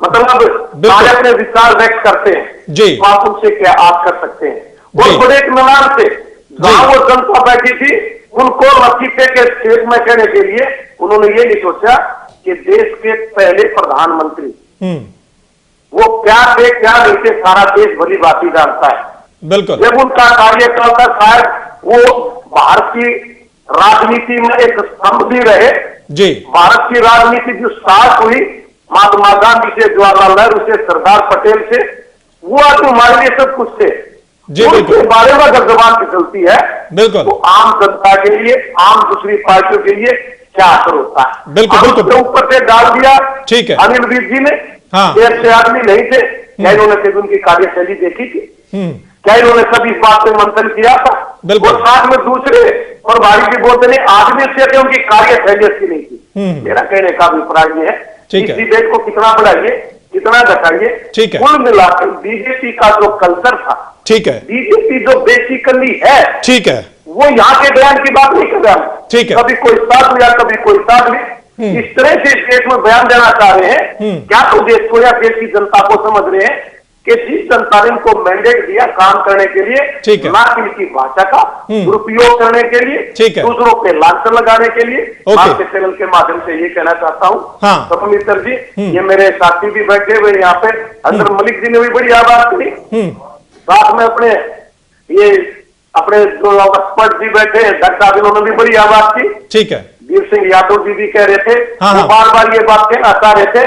मतलब आज अपने विचार व्यक्त करते हैं जी, तो आप उनसे क्या आप कर सकते हैं। और बड़े इत्मीनान से गांव और जनता बैठी थी, उनको लतीफे के शेख में कहने के लिए उन्होंने ये नहीं सोचा कि देश के पहले प्रधानमंत्री वो क्या थे क्या नहीं थे, सारा देश भली बात ही जानता है। बिल्कुल। जब उनका कार्यकाल था शायद वो भारत की राजनीति में एक स्तंभ भी रहे जी। भारत की राजनीति जो स्टार्ट हुई महात्मा गांधी से, जवाहरलाल नेहरू से, सरदार पटेल से, वो आज हमारे लिए सब कुछ थे जी। उनके बारे में अगर जबान निकलती है बिल्कुल, तो आम जनता के लिए, आम दूसरी पार्टियों के लिए क्या असर होता है। बिल्कुल बिल्कुल। ऊपर से डाल दिया ठीक है अनिल वीर जी ने। हाँ। ये अच्छे आदमी नहीं थे क्या? इन्होंने सिर्फ उनकी कार्यशैली देखी थी क्या? इन्होंने सब इस बात पे मंथन किया था? बिल्कुल। और साथ में दूसरे और भाई भी बोलते नहीं आदमी अच्छे थे, उनकी कार्यशैली अच्छी नहीं थी। मेरा कहने का अभिप्राय ये है ठीक इस है। डिबेट को कितना बढ़ाइए कितना घटाइए, ठीक है। कुल मिलाकर बीजेपी का जो कल्चर था, ठीक है, बीजेपी जो बेसिकली है, ठीक है, वो यहाँ के बयान की बात नहीं कर रहा है। ठीक है। कभी कोई साथ लिया कभी कोई साथ ली, इस तरह से इस देश में बयान देना चाह रहे हैं। क्या तो देश को या देश की जनता को समझ रहे हैं कि जिस जनता ने इनको मैंडेट दिया काम करने के लिए, ठीक है। ना कि इनकी भाषा का दुरुपयोग करने के लिए, ठीक है। दूसरों पे लांछन लगाने के लिए। ओके। आपके चैनल के माध्यम से ये कहना चाहता हूँ हाँ। सपमित्र जी, ये मेरे साथी भी बैठे हुए यहाँ पे, अंदर मलिक जी ने भी बड़ी आवाज करी, साथ में अपने ये अपने जो एक्सपर्ट जी बैठे हैं डॉक्टर साहब, इन्होंने भी बड़ी आवाज की। ठीक है। वीर सिंह यादव जी भी कह रहे थे, हाँ, वो हाँ। बार बार ये बात कहना चाह रहे थे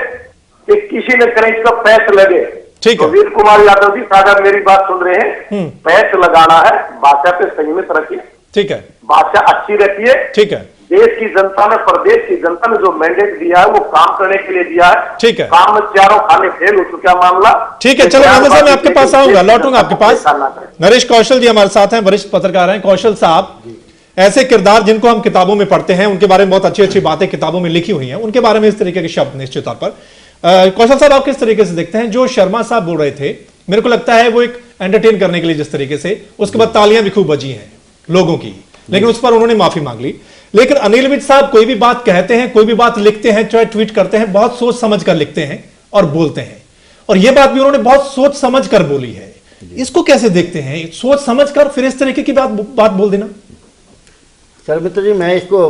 कि किसी ने करें इसका पैस लगे। ठीक है। तो वीर कुमार यादव जी सागर मेरी बात सुन रहे हैं, पैस लगाना है, भाषा पे संयमित रखिए, ठीक है, भाषा अच्छी रखिए। ठीक है, देश की जनता ने, प्रदेश की जनता ने जो मैंडेट दिया है वो काम करने के लिए दिया है। ठीक है। काम में चारों खाने फेल हो चुका मामला। ठीक है। चलो नरेश साहब, मैं आपके पास आऊंगा, लौटूंगा आपके पास। नरेश कौशल जी हमारे साथ हैं, वरिष्ठ पत्रकार हैं। कौशल साहब, ऐसे किरदार जिनको हम किताबों में पढ़ते हैं, उनके बारे में बहुत अच्छी अच्छी बातें किताबों में लिखी हुई हैं, उनके बारे में इस तरीके के शब्द निश्चित तौर पर कौशल साहब आप किस तरीके से देखते हैं? जो शर्मा साहब बोल रहे थे, मेरे को लगता है वो एक एंटरटेन करने के लिए जिस तरीके से, उसके बाद तालियां भी खूब बजी हैं लोगों की, लेकिन उस पर उन्होंने माफी मांग ली। लेकिन अनिल विज साहब कोई भी बात कहते हैं, कोई भी बात लिखते हैं, चाहे ट्वीट करते हैं, बहुत सोच समझ कर लिखते हैं और बोलते हैं, और यह बात भी उन्होंने बहुत सोच समझ कर बोली है। इसको कैसे देखते हैं, सोच समझ कर फिर इस तरीके की बात बोल देना? शर्मित्र जी, मैं इसको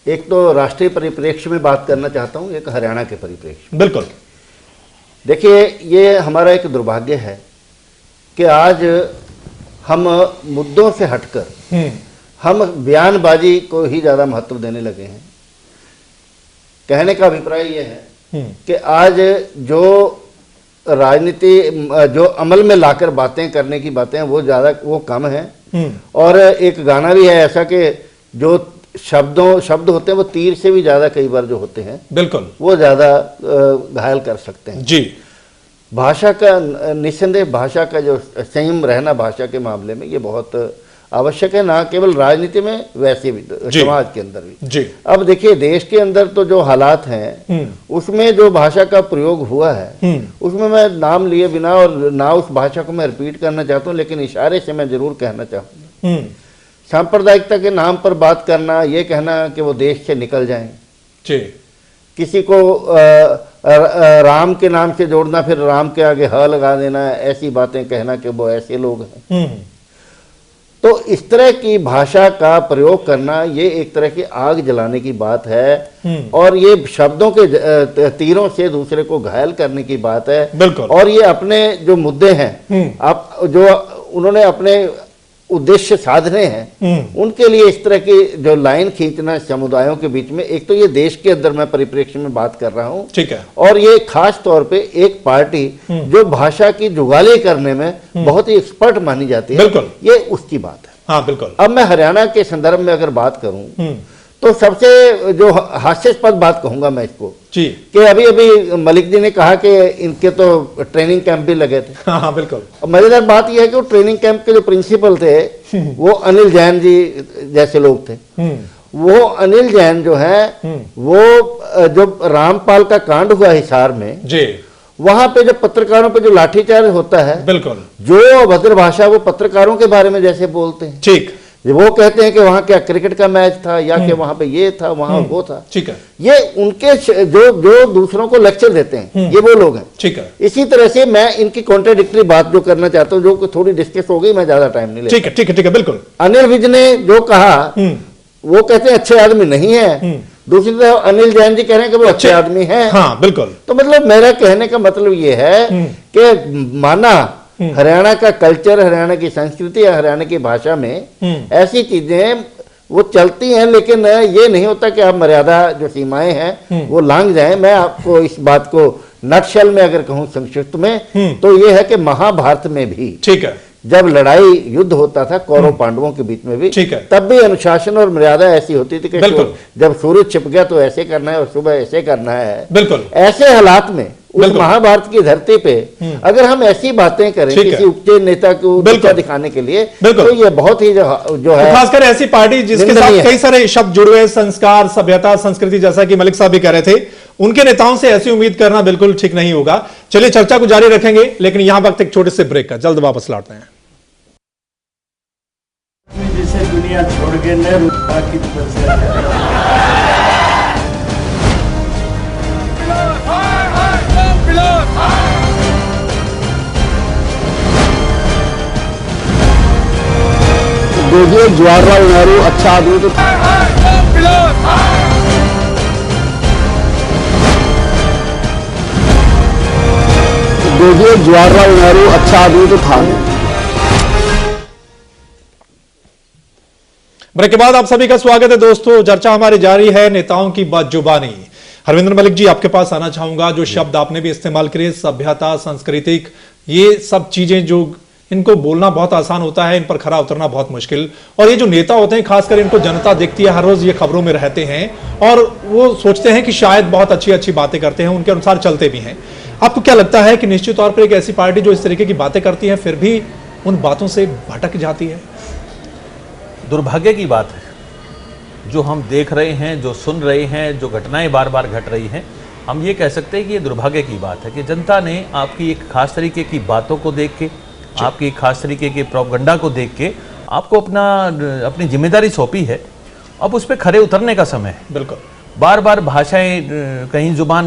एक तो राष्ट्रीय परिप्रेक्ष्य में बात करना चाहता हूं, एक हरियाणा के परिप्रेक्ष्य। बिल्कुल। देखिए, ये हमारा एक दुर्भाग्य है कि आज हम मुद्दों से हटकर हम बयानबाजी को ही ज़्यादा महत्व देने लगे हैं। कहने का अभिप्राय ये है कि आज जो राजनीति जो अमल में लाकर बातें करने की बातें हैं वो कम है। और एक गाना भी है ऐसा कि जो शब्द होते हैं वो तीर से भी ज्यादा कई बार जो होते हैं, बिल्कुल, वो ज्यादा घायल कर सकते हैं। जी, भाषा का निस्संदेह, भाषा का जो संयम रहना भाषा के मामले में ये बहुत आवश्यक है, ना केवल राजनीति में वैसे भी समाज के अंदर भी। जी, अब देखिए, देश के अंदर तो जो हालात हैं उसमें जो भाषा का प्रयोग हुआ है उसमें मैं नाम लिए बिना और ना उस भाषा को मैं रिपीट करना चाहता हूँ, लेकिन इशारे से मैं जरूर कहना चाहूँगा, सांप्रदायिकता के नाम पर बात करना, ये कहना कि वो देश से निकल जाएं, किसी को राम के नाम से जोड़ना, फिर राम के आगे ह लगा देना, ऐसी बातें कहना कि वो ऐसे लोग हैं, तो इस तरह की भाषा का प्रयोग करना ये एक तरह की आग जलाने की बात है और ये शब्दों के तीरों से दूसरे को घायल करने की बात है। बिल्कुल। और ये अपने जो मुद्दे हैं, आप जो उन्होंने अपने उद्देश्य साधने हैं उनके लिए इस तरह की जो लाइन खींचना समुदायों के बीच में, एक तो ये देश के अंदर मैं परिप्रेक्ष्य में बात कर रहा हूँ, ठीक है, और ये खास तौर पे एक पार्टी जो भाषा की जुगाली करने में बहुत ही एक्सपर्ट मानी जाती है, बिल्कुल, ये उसकी बात है। हाँ, बिल्कुल। अब मैं हरियाणा के संदर्भ में अगर बात करूं तो सबसे जो हास्यास्पद बात कहूंगा मैं इसको जी, कि अभी अभी मलिक जी ने कहा कि इनके तो ट्रेनिंग कैंप भी लगे थे। हाँ, बिल्कुल। मजेदार बात यह है कि वो ट्रेनिंग कैंप के जो प्रिंसिपल थे वो अनिल जैन जी जैसे लोग थे। वो अनिल जैन जो है वो जो रामपाल का कांड हुआ हिसार में जी, वहां पे जो पत्रकारों पे जो लाठीचार्ज होता है, बिल्कुल, जो अभद्र भाषा वो पत्रकारों के बारे में जैसे बोलते हैं, ठीक, वो कहते हैं कि वहाँ क्या क्रिकेट का मैच था या कि वहाँ पे ये था, वहाँ वो था। ठीक है, ये उनके जो दूसरों को लेक्चर देते हैं ये वो लोग हैं। ठीक है, इसी तरह से मैं इनकी कॉन्ट्राडिक्टरी बात जो करना चाहता हूँ, जो थोड़ी डिस्कस हो गई, मैं ज्यादा टाइम नहीं लेता। ठीक है, ठीक है, ठीक है, बिल्कुल। अनिल विज ने जो कहा वो कहते हैं अच्छे आदमी नहीं है, दूसरी तरफ अनिल जैन जी कह रहे हैं कि वो अच्छे आदमी हैं। हाँ, बिल्कुल। तो मतलब मेरा कहने का मतलब ये है कि माना हरियाणा का कल्चर, हरियाणा की संस्कृति या हरियाणा की भाषा में ऐसी चीजें वो चलती हैं, लेकिन ये नहीं होता कि आप मर्यादा जो सीमाएं हैं वो लांघ जाएं। मैं आपको इस बात को नटशेल में अगर कहूं संक्षिप्त में, तो ये है कि महाभारत में भी, ठीक है, जब लड़ाई युद्ध होता था कौरव पांडवों के बीच में भी, ठीक है, तब भी अनुशासन और मर्यादा ऐसी होती थी कि जब सूरज छिप गया तो ऐसे करना है और सुबह ऐसे करना है। बिल्कुल। ऐसे हालात में उस महाभारत की धरती पे अगर हम ऐसी बातें करें किसी उपचे नेता को ऊंचा दिखाने के लिए, तो ये बहुत ही जो है, खासकर ऐसी पार्टी जिसके साथ कई सारे शब्द जुड़े हुए, संस्कार, सभ्यता, संस्कृति, जैसा कि मलिक साहब भी कह रहे थे, उनके नेताओं से ऐसी उम्मीद करना बिल्कुल ठीक नहीं होगा। चलिए चर्चा को जारी रखेंगे, लेकिन यहां वक्त एक छोटे से ब्रेक का, जल्द वापस लौटते हैं। जिसे दुनिया छोड़ के नेहरू की देखिए, जवाहरलाल नेहरू अच्छा आदमी तो था, देखिए जवाहरलाल नेहरू अच्छा आदमी तो था। ब्रेक के बाद आप सभी का स्वागत है दोस्तों। चर्चा हमारी जारी है, नेताओं की बदजुबानी। हरविंद्र मलिक जी, आपके पास आना चाहूंगा। जो शब्द आपने भी इस्तेमाल करे, सभ्यता, सांस्कृतिक, ये सब चीजें जो इनको बोलना बहुत आसान होता है, इन पर खरा उतरना बहुत मुश्किल। और ये जो नेता होते हैं, खासकर इनको जनता देखती है, हर रोज ये खबरों में रहते हैं और वो सोचते हैं कि शायद बहुत अच्छी अच्छी बातें करते हैं, उनके अनुसार चलते भी हैं। आपको क्या लगता है कि निश्चित तौर पर एक ऐसी पार्टी जो इस तरीके की बातें करती है फिर भी उन बातों से भटक जाती है? दुर्भाग्य की बात है जो हम देख रहे हैं, जो सुन रहे हैं, जो घटनाएं बार बार घट रही हैं। हम ये कह सकते हैं कि ये दुर्भाग्य की बात है कि जनता ने आपकी एक खास तरीके की बातों को देख के, आपकी एक खास तरीके के प्रोपगंडा को देख के आपको अपनी जिम्मेदारी सौंपी है। अब उस पर खरे उतरने का समय है। बिल्कुल। बार बार भाषाएं, कहीं जुबान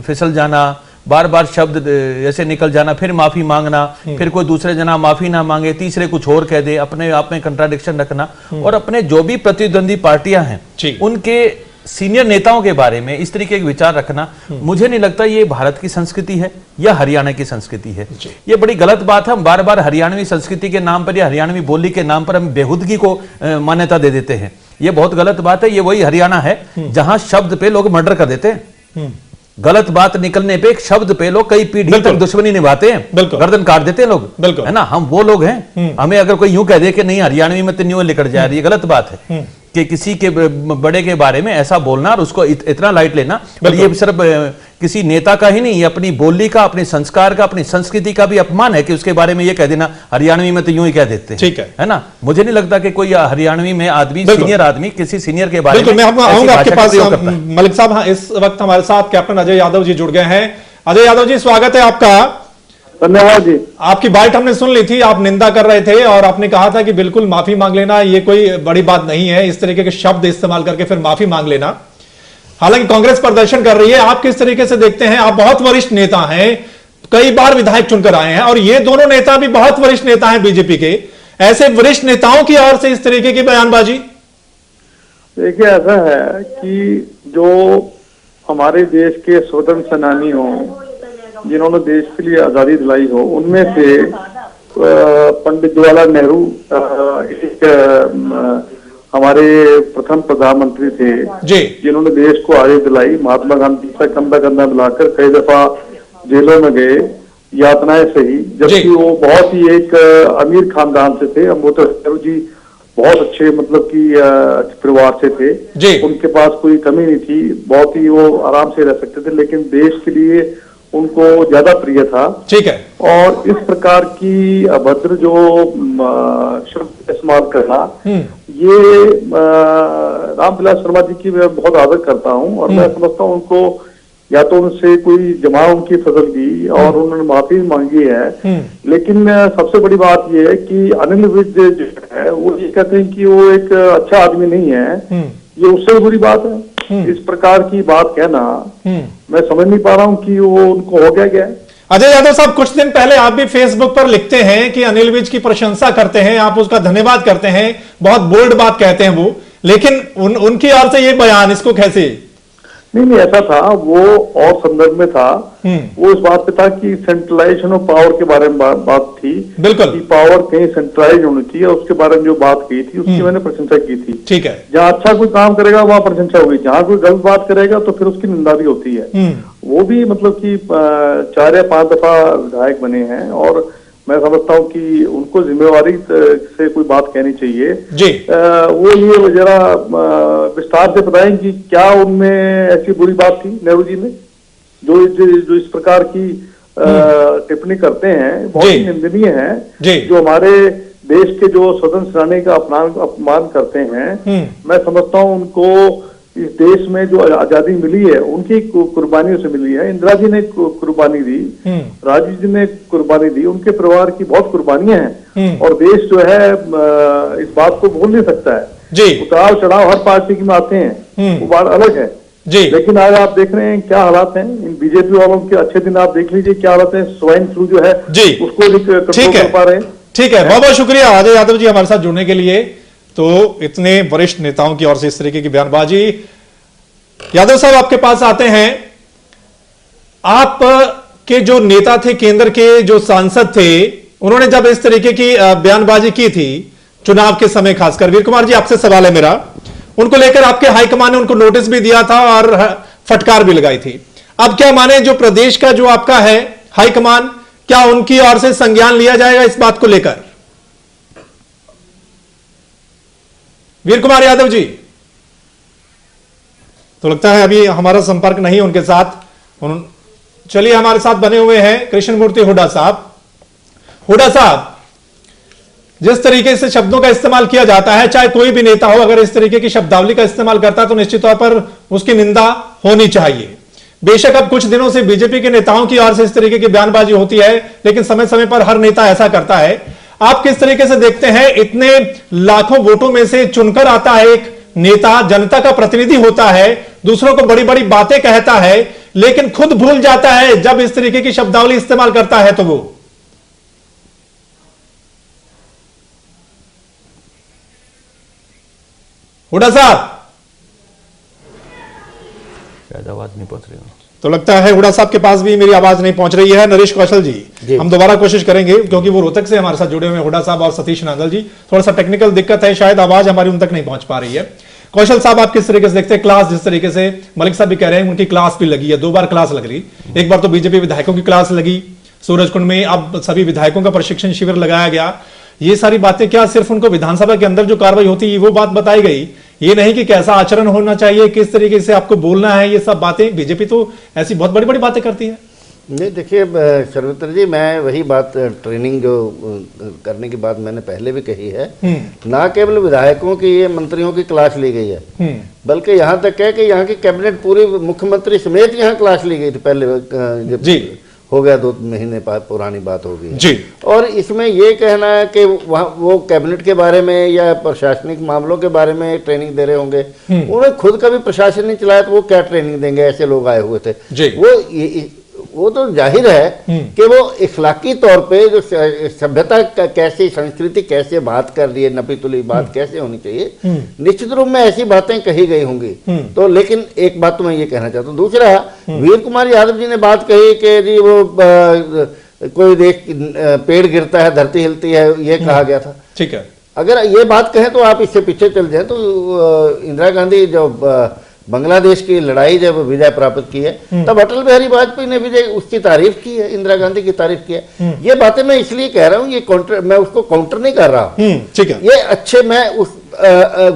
फिसल जाना, बार बार शब्द ऐसे निकल जाना, फिर माफी मांगना, फिर कोई दूसरे जना माफी ना मांगे, तीसरे कुछ और कह दे, अपने आप में कंट्राडिक्शन रखना, और अपने जो भी प्रतिद्वंदी पार्टियां हैं उनके सीनियर नेताओं के बारे में इस तरीके के विचार रखना, मुझे नहीं लगता ये भारत की संस्कृति है या हरियाणा की संस्कृति है। ये बड़ी गलत बात है। हम बार बार हरियाणवी संस्कृति के नाम पर या हरियाणवी बोली के नाम पर हम बेहुदगी को मान्यता दे देते हैं। ये बहुत गलत बात है। ये वही हरियाणा है जहां शब्द पे लोग मर्डर कर देते हैं। गलत बात निकलने पे एक शब्द पे लोग कई पीढ़ी तक दुश्मनी निभाते हैं, गर्दन काट देते हैं लोग, है ना। हम वो लोग हैं। हमें अगर कोई यूं कह दे कि नहीं हरियाणवी में तो न्यू लिकट जा रही है, गलत बात है कि किसी के बड़े के बारे में ऐसा बोलना और उसको इतना लाइट लेना। और ये सिर्फ किसी नेता का ही नहीं, ये अपनी बोली का, अपने संस्कार का, अपनी संस्कृति का भी अपमान है कि उसके बारे में ये कह देना हरियाणवी में तो यूं ही कह देते हैं। ठीक है ना। मुझे नहीं लगता कि कोई हरियाणवी में आदमी, सीनियर आदमी किसी सीनियर के बारे में। मैं आऊंगा आपके पास मलिक साहब। हाँ, इस वक्त हमारे साथ कैप्टन अजय यादव जी जुड़ गए हैं। अजय यादव जी, स्वागत है आपका। धन्यवाद जी। आपकी बाइट हमने सुन ली थी, आप निंदा कर रहे थे और आपने कहा था कि बिल्कुल माफी मांग लेना ये कोई बड़ी बात नहीं है, इस तरीके के शब्द इस्तेमाल करके फिर माफी मांग लेना। हालांकि कांग्रेस प्रदर्शन कर रही है, आप किस तरीके से देखते हैं? आप बहुत वरिष्ठ नेता हैं, कई बार विधायक चुनकर आए हैं और ये दोनों नेता भी बहुत वरिष्ठ नेता हैं बीजेपी के। ऐसे वरिष्ठ नेताओं की ओर से इस तरीके की बयानबाजी? देखिए, ऐसा है कि जो हमारे देश के स्वतंत्र सेनानी हों, जिन्होंने देश के लिए आजादी दिलाई हो, उनमें से पंडित जवाहरलाल नेहरू हमारे प्रथम प्रधानमंत्री थे जी, जिन्होंने देश को आजादी दिलाई। महात्मा गांधी से कंधा कंधा मिलाकर कई दफा जेलों में गए, यातनाएं सही, जबकि वो बहुत ही एक अमीर खानदान से थे। अम्बोतर नेहरू जी बहुत अच्छे, मतलब कि परिवार से थे जी। उनके पास कोई कमी नहीं थी, बहुत ही वो आराम से रह सकते थे, लेकिन देश के लिए उनको ज्यादा प्रिय था। ठीक है। और इस प्रकार की अभद्र जो शब्द इस्तेमाल करना, ये रामविलास शर्मा जी की मैं बहुत आदर करता हूँ और मैं समझता हूँ उनको या तो उनसे कोई जमा उनकी फसल की और उन्होंने माफी मांगी है। लेकिन सबसे बड़ी बात यह है कि अनिल विज जो है वो ये कहते हैं कि वो एक अच्छा आदमी नहीं है, ये उससे भी बुरी बात है। इस प्रकार की बात कहना मैं समझ नहीं पा रहा हूँ कि वो उनको हो क्या है। अजय यादव साहब, कुछ दिन पहले आप भी फेसबुक पर लिखते हैं कि अनिल विज की प्रशंसा करते हैं, आप उसका धन्यवाद करते हैं, बहुत बोल्ड बात कहते हैं वो, लेकिन उनकी ओर से ये बयान, इसको कैसे? नहीं, ऐसा था, वो और संदर्भ में था। वो इस बात पे था कि सेंट्रलाइजेशन ऑफ पावर के बारे में बात थी, बिल्कुल, कि पावर कहीं सेंट्रलाइज होनी चाहिए, उसके बारे में जो बात की थी उसकी मैंने प्रशंसा की थी। ठीक है, जहाँ अच्छा कोई काम करेगा वहाँ प्रशंसा होगी, जहाँ कोई गलत बात करेगा तो फिर उसकी निंदा भी होती है। वो भी मतलब कि 4 या 5 दफा विधायक बने हैं और मैं समझता हूँ कि उनको जिम्मेवारी से कोई बात कहनी चाहिए जी। वो ये जरा विस्तार से बताएं कि क्या उनमें ऐसी बुरी बात थी नेहरू जी में, जो इस प्रकार की टिप्पणी करते हैं, बहुत ही निंदनीय है। जो हमारे देश के जो स्वतंत्र सेनानी का अपमान करते हैं, मैं समझता हूँ उनको इस देश में जो आजादी मिली है उनकी कुर्बानियों से मिली है। इंदिरा जी ने कुर्बानी दी, राजीव जी ने कुर्बानी दी, उनके परिवार की बहुत कुर्बानियां हैं और देश जो है इस बात को भूल नहीं सकता है जी। उतार चढ़ाव हर पार्टी में आते हैं, वो बात अलग है जी। लेकिन आज आप देख रहे हैं क्या हालात हैं इन बीजेपी वालों के। अच्छे दिन आप देख लीजिए क्या हालात है, स्वाइन फ्लू जो है जी उसको भी कंट्रोल कर पा रहे हैं। ठीक है, बहुत बहुत शुक्रिया अजय यादव जी हमारे साथ जुड़ने के लिए। तो इतने वरिष्ठ नेताओं की ओर से इस तरीके की बयानबाजी। यादव साहब, आपके पास आते हैं, आप के जो नेता थे, केंद्र के जो सांसद थे, उन्होंने जब इस तरीके की बयानबाजी की थी चुनाव के समय, खासकर वीर कुमार जी आपसे सवाल है मेरा, उनको लेकर आपके हाईकमान ने उनको नोटिस भी दिया था और फटकार भी लगाई थी। अब क्या माने, जो प्रदेश का जो आपका है हाईकमान, क्या उनकी ओर से संज्ञान लिया जाएगा इस बात को लेकर? वीर कुमार यादव जी, तो लगता है अभी हमारा संपर्क नहीं उनके साथ। चलिए, हमारे साथ बने हुए हैं कृष्णमूर्ति हुड्डा साहब। हुड्डा साहब, जिस तरीके से शब्दों का इस्तेमाल किया जाता है, चाहे कोई भी नेता हो, अगर इस तरीके की शब्दावली का इस्तेमाल करता है तो निश्चित तौर पर उसकी निंदा होनी चाहिए। बेशक अब कुछ दिनों से बीजेपी के नेताओं की ओर से इस तरीके की बयानबाजी होती है, लेकिन समय समय पर हर नेता ऐसा करता है। आप किस तरीके से देखते हैं, इतने लाखों वोटों में से चुनकर आता है एक नेता, जनता का प्रतिनिधि होता है, दूसरों को बड़ी बड़ी बातें कहता है, लेकिन खुद भूल जाता है जब इस तरीके की शब्दावली इस्तेमाल करता है तो वो। हुड्डा साहब, शायद आवाज नहीं पहुंच रही। तो लगता है हुड्डा साहब के पास भी मेरी आवाज नहीं पहुंच रही है। नरेश कौशल जी, हम दोबारा कोशिश करेंगे क्योंकि वो रोहतक से हमारे साथ जुड़े हुए हैं, हुड्डा साहब और सतीश नांदल जी। थोड़ा सा टेक्निकल दिक्कत है, शायद आवाज हमारी उन तक नहीं पहुंच पा रही है। कौशल साहब, आप किस तरीके से देखते हैं क्लास, जिस तरीके से मलिक साहब भी कह रहे हैं उनकी क्लास भी लगी है, 2 बार क्लास लग रही, एक बार तो बीजेपी विधायकों की क्लास लगी सूरजकुंड में, अब सभी विधायकों का प्रशिक्षण शिविर लगाया गया। ये सारी बातें क्या सिर्फ उनको विधानसभा के अंदर जो कार्रवाई होती है वो बात बताई गई, ये नहीं कि कैसा आचरण होना चाहिए, किस तरीके से आपको बोलना है, ये सब बातें बीजेपी तो ऐसी बहुत बड़ी बड़ी बातें करती है। नहीं, देखिए सर्वत्र जी, मैं वही बात ट्रेनिंग जो करने की बात मैंने पहले भी कही है, ना केवल विधायकों की, ये मंत्रियों की क्लास ली गई है, बल्कि यहाँ तक है कि यहाँ की कैबिनेट पूरी मुख्यमंत्री समेत यहाँ क्लास ली गई थी पहले जी, हो गया 2 महीने पुरानी बात होगी जी। और इसमें ये कहना है कि वहाँ वो कैबिनेट के बारे में या प्रशासनिक मामलों के बारे में ट्रेनिंग दे रहे होंगे, उन्हें खुद कभी प्रशासन नहीं चलाया तो वो क्या ट्रेनिंग देंगे, ऐसे लोग आए हुए थे जी। वो तो जाहिर है कि वो इखलाकी तौर पे जो सभ्यता कैसे, संस्कृति कैसे बात कर रही है, नपी तुली बात कैसे होनी चाहिए, निश्चित रूप में ऐसी बातें कही गई होंगी। तो लेकिन एक बात तो मैं ये कहना चाहता हूँ। दूसरा, वीर कुमार यादव जी ने बात कही कि जी वो कोई देख पेड़ गिरता है धरती हिलती है, ये कहा गया था। ठीक है, अगर ये बात कहें तो आप इससे पीछे चल जाए तो इंदिरा गांधी जो बांग्लादेश की लड़ाई जब विजय प्राप्त की है, तब अटल बिहारी वाजपेयी ने विजय उसकी तारीफ की है, इंदिरा गांधी की तारीफ की है। ये बातें मैं इसलिए कह रहा हूँ, ये काउंटर, मैं उसको काउंटर नहीं कर रहा हूँ, ठीक है, ये अच्छे, मैं उस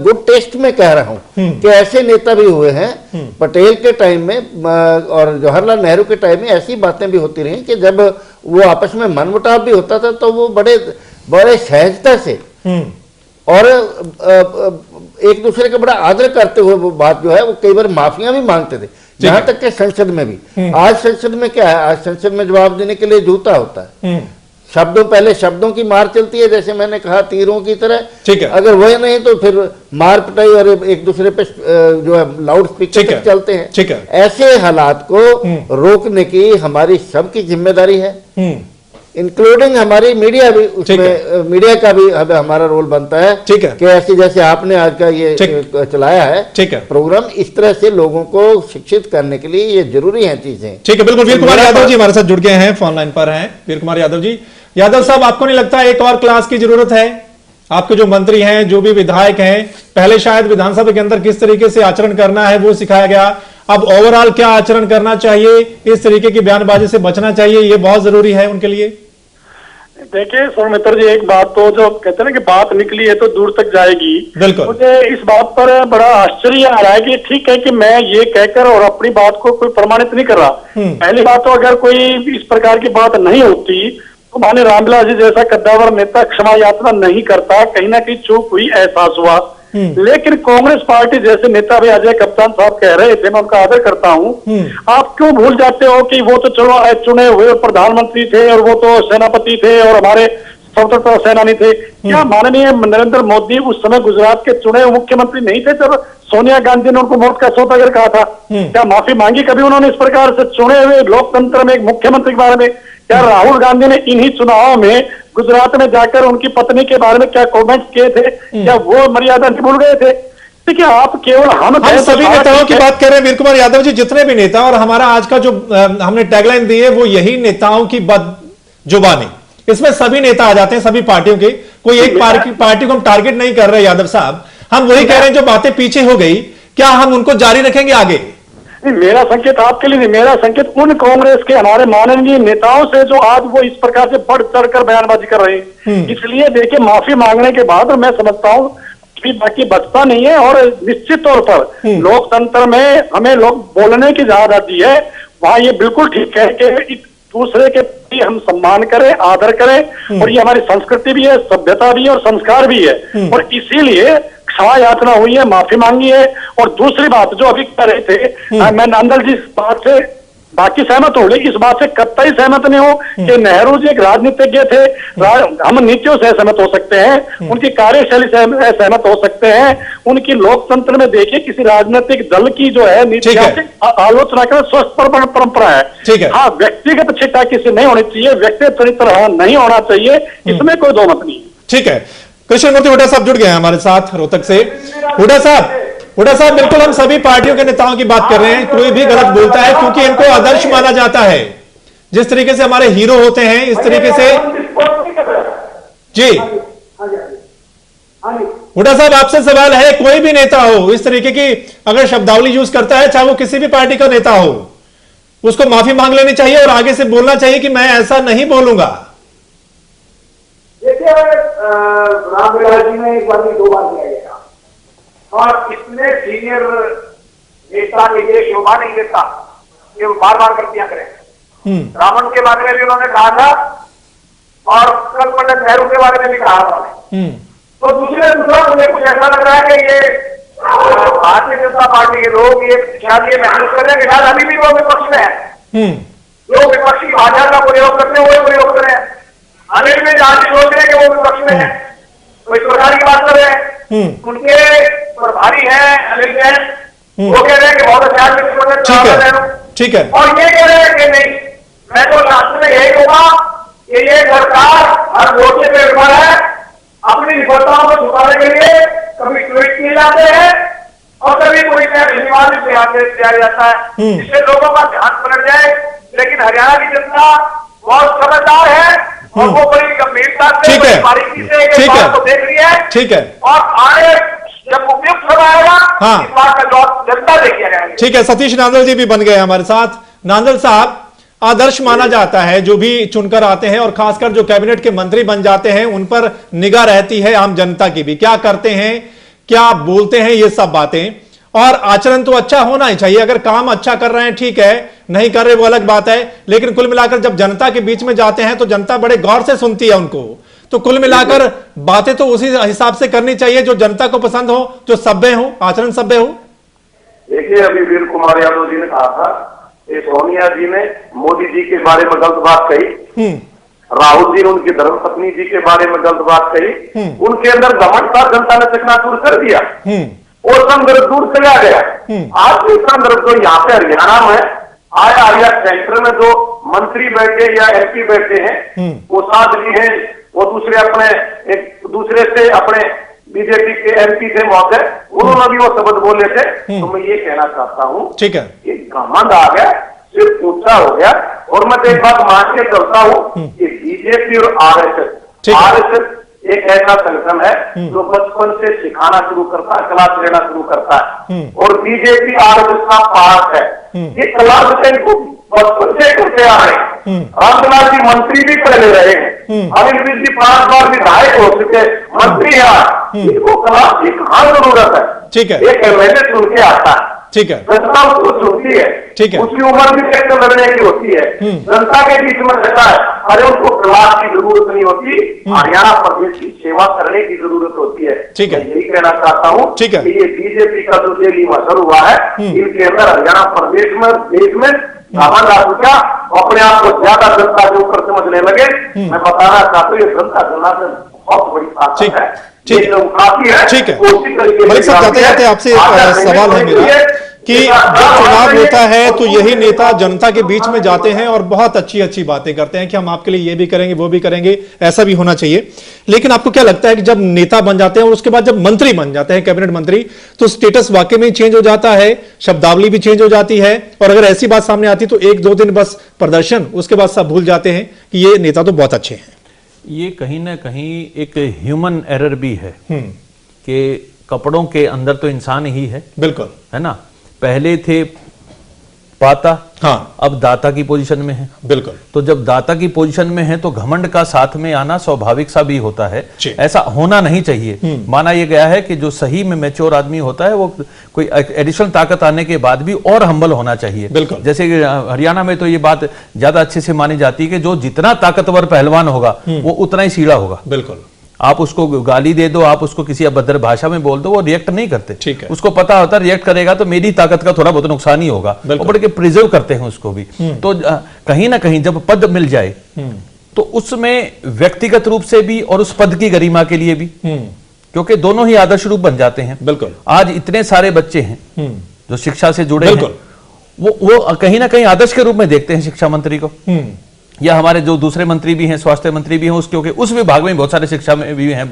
गुड टेस्ट में कह रहा हूँ कि ऐसे नेता भी हुए हैं। पटेल के टाइम में और जवाहरलाल नेहरू के टाइम में ऐसी बातें भी होती रही कि जब वो आपस में मनमुटाव भी होता था तो वो बड़े बड़े सहजता से और एक दूसरे का बड़ा आदर करते हुए वो बात जो है वो कई बार माफियां भी मांगते थे यहां तक के संसद में भी। आज संसद में क्या है, आज संसद में जवाब देने के लिए जूता होता है, शब्दों, पहले शब्दों की मार चलती है, जैसे मैंने कहा तीरों की तरह। ठीक है, अगर वही नहीं तो फिर मार पिटाई और एक दूसरे पे जो है लाउड स्पीकर तक चलते हैं। ठीक है, ऐसे हालात को रोकने की हमारी सबकी जिम्मेदारी है, इंक्लूडिंग हमारी मीडिया भी, उसमें मीडिया का भी हमारा रोल बनता है। ठीक है, कि ऐसे जैसे आपने आज का ये चलाया है, ठीक है, प्रोग्राम, इस तरह से लोगों को शिक्षित करने के लिए ये जरूरी है चीजें। ठीक है, बिल्कुल। वीर कुमार यादव जी हमारे साथ जुड़ गए हैं, फोन लाइन पर हैं वीर कुमार यादव जी। यादव साहब, आपको नहीं लगता एक और क्लास की जरूरत है? आपके जो मंत्री हैं, जो भी विधायक हैं, पहले शायद विधानसभा के अंदर किस तरीके से आचरण करना है वो सिखाया गया, अब ओवरऑल क्या आचरण करना चाहिए, इस तरीके की बयानबाजी से बचना चाहिए, ये बहुत जरूरी है उनके लिए। देखिए सौमित्र जी, एक बात तो जो कहते हैं ना कि बात निकली है तो दूर तक जाएगी। बिल्कुल। मुझे इस बात पर बड़ा आश्चर्य आ रहा है कि ठीक है कि मैं ये कहकर और अपनी बात को कोई प्रमाणित नहीं कर रहा। पहली बात तो अगर कोई इस प्रकार की बात नहीं होती तो माननीय रामविलास जी जैसा कद्दावर नेता क्षमा याचना नहीं करता, कहीं ना कहीं चूक हुई एहसास हुआ। लेकिन कांग्रेस पार्टी जैसे नेता भी अजय कप्तान साहब कह रहे थे, मैं उनका आदर करता हूं, आप क्यों भूल जाते हो कि वो तो चलो चुने हुए प्रधानमंत्री थे और वो तो सेनापति थे और हमारे स्वतंत्रता सेनानी थे। क्या माननीय नरेंद्र मोदी उस समय गुजरात के चुने हुए मुख्यमंत्री नहीं थे जब सोनिया गांधी ने उनको मौत का सौदागर कहा था? क्या माफी मांगी कभी उन्होंने इस प्रकार से चुने हुए लोकतंत्र में एक मुख्यमंत्री के बारे में? क्या राहुल गांधी ने इन्हीं चुनावों में गुजरात में जाकर उनकी पत्नी के बारे में क्या कमेंट्स किए थे? क्या वो मर्यादा नहीं भूल गए थे? देखिए, आप केवल हम सभी नेताओं की बात कर रहे हैं वीर कुमार यादव जी, जितने भी नेता, और हमारा आज का जो हमने टैगलाइन दी है वो यही, नेताओं की बदजुबानी। इसमें सभी नेता आ जाते हैं, सभी पार्टियों के, कोई एक पार्टी को हम टारगेट नहीं कर रहे यादव साहब, हम वही कह रहे हैं जो बातें पीछे हो गई, क्या हम उनको जारी रखेंगे आगे? मेरा संकेत आपके लिए नहीं, मेरा संकेत उन कांग्रेस के हमारे माननीय नेताओं से जो आज वो इस प्रकार से बढ़ चढ़कर बयानबाजी कर रहे हैं। इसलिए देखिए, माफी मांगने के बाद मैं समझता हूँ कि बाकी बचता नहीं है, और निश्चित तौर पर लोकतंत्र में हमें लोग बोलने की आजादी है, वहां ये बिल्कुल ठीक है कि दूसरे के प्रति हम सम्मान करें, आदर करें, और ये हमारी संस्कृति भी है, सभ्यता भी है और संस्कार भी है, और इसीलिए क्षमा याचना हुई है, माफी मांगी है। और दूसरी बात जो अभी कर रहे थे, मैं नांदल जी इस बात से बाकी सहमत हूँ, लेकिन इस बात से कतई सहमत नहीं हूँ कि नेहरू जी एक राजनीतिज्ञ थे। हम नीतियों से सहमत हो सकते हैं, उनकी कार्यशैली से सहमत हो सकते हैं, उनकी लोकतंत्र में देखिए किसी राजनीतिक दल की जो है नीति आलोचना कर स्वस्थ परंपरा है। हाँ, व्यक्तिगत छिट्टा किसी नहीं होनी चाहिए, व्यक्तिगत चरित्र नहीं होना चाहिए, इसमें कोई दो मत नहीं। ठीक है, कृष्ण मूर्ति हुड्डा साहब जुड़ गए हैं हमारे साथ रोहतक से। हुड्डा साहब, बिल्कुल हम सभी पार्टियों के नेताओं की बात कर रहे हैं, कोई भी गलत बोलता है क्योंकि इनको आदर्श माना जाता है, जिस तरीके से हमारे हीरो होते हैं, इस तरीके से। जी हुड्डा साहब, आपसे सवाल है, कोई भी नेता हो इस तरीके की अगर शब्दावली यूज करता है, चाहे वो किसी भी पार्टी का नेता हो, उसको माफी मांग लेनी चाहिए और आगे से बोलना चाहिए कि मैं ऐसा नहीं बोलूंगा। देखिए, रामविलास जी ने एक बार दो बार किया गया, और इतने सीनियर नेता के लिए शोभा नहीं देता कि वो बार बार गलतियां करें। रावण के बारे में भी उन्होंने कहा था, और कल पंडित नेहरू के बारे में भी कहा था। तो दूसरा मुझे कुछ ऐसा लग रहा है कि ये भारतीय जनता पार्टी के लोग ये शायद ये महसूस कर रहे हैं कि शायद अभी भी वो विपक्ष में है, जो विपक्षी भाषा का प्रयोग करते हैं वो प्रयोग कर रहे हैं। अनिल में जहां सोच रहे हैं कि वो विपक्ष में है, तो इस प्रकार की बात कर रहे हैं। उनके प्रभारी हैं अनिल जैन, वो कह रहे हैं कि बहुत अच्छा ठीक है, और ये कह रहे हैं कि नहीं। मैं तो लास्ट में यही कहूंगा कि ये सरकार हर मोर्चे पे विफल है, अपनी विफलताओं को छुपाने के लिए कभी ट्वीट किए जाते हैं और कभी कोई धन्यवाद दिया जाता है, जिससे लोगों का ध्यान पलट जाए। लेकिन हरियाणा की जनता बहुत समझदार है और वो बड़ी गंभीरता से, बड़ी बारीकी से इस बात को देख रही है। ठीक है, और आगे जब उपयुक्त समय आएगा, इस बात का जवाब जनता देखिए जाएगी। ठीक है, सतीश नांदल जी भी बन गए हमारे साथ। नांदल साहब, आदर्श माना जाता है जो भी चुनकर आते हैं, और खासकर जो कैबिनेट के मंत्री बन जाते हैं उन पर निगाह रहती है आम जनता की भी, क्या करते हैं, क्या बोलते हैं, ये सब बातें। और आचरण तो अच्छा होना ही चाहिए, अगर काम अच्छा कर रहे हैं ठीक है, नहीं कर रहे वो अलग बात है, लेकिन कुल मिलाकर जब जनता के बीच में जाते हैं तो जनता बड़े गौर से सुनती है उनको, तो कुल मिलाकर बातें तो उसी हिसाब से करनी चाहिए जो जनता को पसंद हो, जो सभ्य हो, आचरण सभ्य हो। देखिए, अभी वीर कुमार यादव जी ने कहा था कि सोनिया जी ने मोदी जी के बारे में गलत बात कही, राहुल जी ने उनकी धर्मपत्नी जी के बारे में गलत बात कही, उनके अंदर घमंड था, जनता ने चकनाचूर कर दिया और संदर्भ दूर चला गया। आज भी संदर्भ जो यहाँ पे हरियाणा में आया या सेंटर में जो मंत्री बैठे या एमपी बैठे हैं, वो साथ भी हैं, वो दूसरे अपने एक दूसरे से अपने बीजेपी के एमपी थे मौके, उन्होंने भी वो शब्द बोले थे। तो मैं ये कहना चाहता हूँ, ठीक है, घमंड आ गया, सिर्फ ऊंचा हो गया। और मैं एक बात मान के चलता हूँ कि बीजेपी और आरएसएस एक ऐसा संगठन है जो बचपन से सिखाना शुरू करता है, क्लास लेना शुरू करता है, और बीजेपी आरएसएस का पार्ट है। ये क्लास बचपन से करते आ रहे हैं। रामविलास जी मंत्री भी पहले रहे हैं, अनिल विज जी 5 बार विधायक हो चुके, मंत्री है, इनको क्लास की कहाँ जरूरत है? ठीक है, एक मैंने सुन के आता है, ठीक है, जनता उसको चुनती है, ठीक है, उसकी उम्र भी टैक्स लड़ने की होती है, जनता के बीच में रहता है। अरे उसको क्लास की जरूरत नहीं होती, हरियाणा प्रदेश की सेवा करने की जरूरत होती है। ठीक है, यही कहना चाहता हूँ कि ये बीजेपी का जो दिल्ली में असर हुआ है, इनके अंदर हरियाणा प्रदेश में देश में घमंड आ चुका, अपने आप को ज्यादा जनता के ऊपर समझने लगे। मैं बताना चाहता हूँ, ये जनता जनार्दन बहुत बड़ी ताकत है, ठीक है, ठीक है। मलिक साहब, जाते जाते आपसे एक सवाल है मेरा कि जब चुनाव होता है तो यही नेता जनता के बीच में जाते हैं और बहुत अच्छी अच्छी बातें करते हैं कि हम आपके लिए ये भी करेंगे, वो भी करेंगे, ऐसा भी होना चाहिए। लेकिन आपको क्या लगता है कि जब नेता बन जाते हैं और उसके बाद जब मंत्री बन जाते हैं, कैबिनेट मंत्री, तो स्टेटस वाकई में चेंज हो जाता है, शब्दावली भी चेंज हो जाती है, और अगर ऐसी बात सामने आती तो 1-2 दिन बस प्रदर्शन, उसके बाद सब भूल जाते हैं कि ये नेता तो बहुत अच्छे हैं। ये कहीं ना कहीं एक ह्यूमन एरर भी है कि कपड़ों के अंदर तो इंसान ही है, बिल्कुल, है ना। पहले थे पाता, हाँ, अब दाता की पोजीशन में है, बिल्कुल। तो जब दाता की पोजीशन में है तो घमंड का साथ में आना स्वाभाविक सा भी होता है, ऐसा होना नहीं चाहिए। माना यह गया है कि जो सही में मैच्योर आदमी होता है वो कोई एडिशनल ताकत आने के बाद भी और हम्बल होना चाहिए, बिल्कुल। जैसे हरियाणा में तो ये बात ज्यादा अच्छे से मानी जाती है कि जो जितना ताकतवर पहलवान होगा वो उतना ही सीधा होगा, बिल्कुल। आप उसको गाली दे दो, आप उसको किसी अभद्र भाषा में बोल दो, वो रिएक्ट नहीं करते, ठीक है। उसको पता होता है रिएक्ट करेगा तो मेरी ताकत का थोड़ा बहुत नुकसान ही होगा, वो बड़े प्रिजर्व करते हैं उसको भी। तो कहीं ना कहीं जब पद मिल जाए तो उसमें व्यक्तिगत रूप से भी और उस पद की गरिमा के लिए भी, क्योंकि दोनों ही आदर्श रूप बन जाते हैं, बिल्कुल। आज इतने सारे बच्चे हैं जो शिक्षा से जुड़े हैं, वो कहीं ना कहीं आदर्श के रूप में देखते हैं शिक्षा मंत्री को, या हमारे जो दूसरे मंत्री भी हैं, स्वास्थ्य मंत्री भी हैं, क्योंकि उस विभाग में बहुत सारे शिक्षा में भी हैं,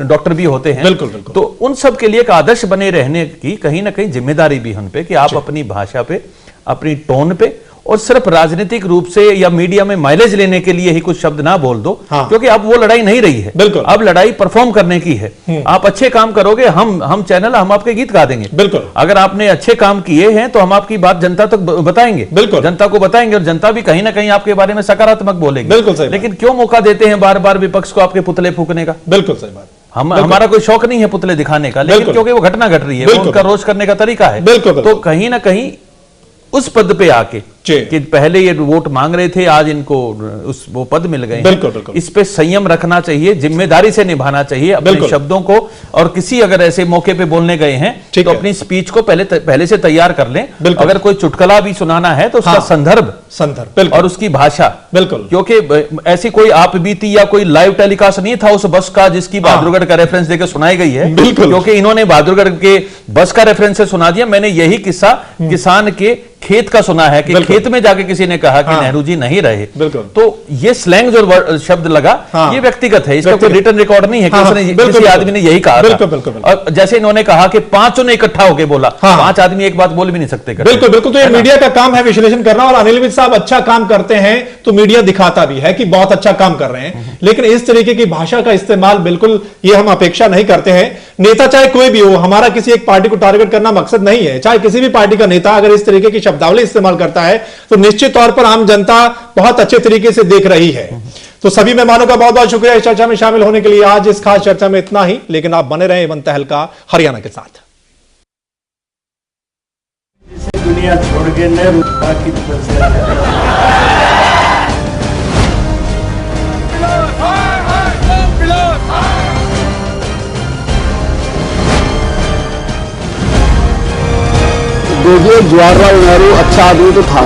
डॉक्टर भी होते हैं, बिल्कुल, बिल्कुल। तो उन सब के लिए एक आदर्श बने रहने की कहीं ना कहीं जिम्मेदारी भी उन पे कि आप अपनी भाषा पे, अपनी टोन पे, और सिर्फ राजनीतिक रूप से या मीडिया में माइलेज लेने के लिए ही कुछ शब्द ना बोल दो, हाँ। क्योंकि अब वो लड़ाई नहीं रही है, बिल्कुल। अब लड़ाई परफॉर्म करने की है। आप अच्छे काम करोगे, हम चैनल, हम आपके गीत गा देंगे, बिल्कुल। अगर आपने अच्छे काम किए हैं तो हम आपकी बात जनता तक बताएंगे, बिल्कुल, जनता को बताएंगे, और जनता भी कहीं ना कहीं आपके बारे में सकारात्मक बोलेगी, बिल्कुल सही। लेकिन क्यों मौका देते हैं बार बार विपक्ष को आपके पुतले फूकने का? बिल्कुल सही बात। हमारा कोई शौक नहीं है पुतले दिखाने का, लेकिन क्योंकि वो घटना घट रही है, वो उनका रोज करने का तरीका है, बिल्कुल। तो कहीं ना कहीं उस पद पे आके कि पहले ये वोट मांग रहे थे, आज इनको वो पद मिल गए, बिल्कुल, बिल्कुल। इस पे संयम रखना चाहिए, जिम्मेदारी से निभाना चाहिए अपने शब्दों को, और किसी अगर ऐसे मौके पे बोलने गए हैं तो अपनी स्पीच को पहले से तैयार कर लें। अगर कोई चुटकुला भी सुनाना है तो उसका संदर्भ और उसकी भाषा, बिल्कुल, क्योंकि ऐसी कोई आप बीती या कोई लाइव टेलीकास्ट नहीं था उस बस का जिसकी बहादुरगढ़ का रेफरेंस देकर सुनाई गई है, क्योंकि इन्होंने बहादुरगढ़ के बस का रेफरेंस से सुना दिया। मैंने यही किस्सा किसान के खेत का सुना है कि खेत में जाके किसी ने कहा कि नेहरू जी नहीं रहे, तो ये स्लैंग जो शब्द लगा, ये व्यक्तिगत है, इसका कोई रिटर्न रिकॉर्ड नहीं है कि उसने किसी आदमी ने यही कहा था। और जैसे इन्होंने कहा कि 5 ने इकट्ठा होकर बोला, 5 आदमी एक बात बोल भी नहीं सकते। बिल्कुल, बिल्कुल। तो ये मीडिया का काम है विश्लेषण करना, और अनिल विज साहब अच्छा काम करते हैं तो मीडिया दिखाता भी है कि बहुत अच्छा काम कर रहे हैं, लेकिन इस तरीके की भाषा का इस्तेमाल बिल्कुल ये हम अपेक्षा नहीं करते हैं। नेता चाहे कोई भी हो, हमारा किसी एक पार्टी को टारगेट करना मकसद नहीं है, चाहे किसी भी पार्टी का नेता अगर इस तरीके की शब्दावली इस्तेमाल करता है तो निश्चित तौर पर आम जनता बहुत अच्छे तरीके से देख रही है। तो सभी मेहमानों का बहुत बहुत शुक्रिया इस चर्चा में शामिल होने के लिए। आज इस खास चर्चा में इतना ही, लेकिन आप बने रहे एवं तहलका हरियाणा के साथ। दुनिया छोड़ के नेहरू की तपस्या देखिए जवाहरलाल नेहरू अच्छा आदमी तो था,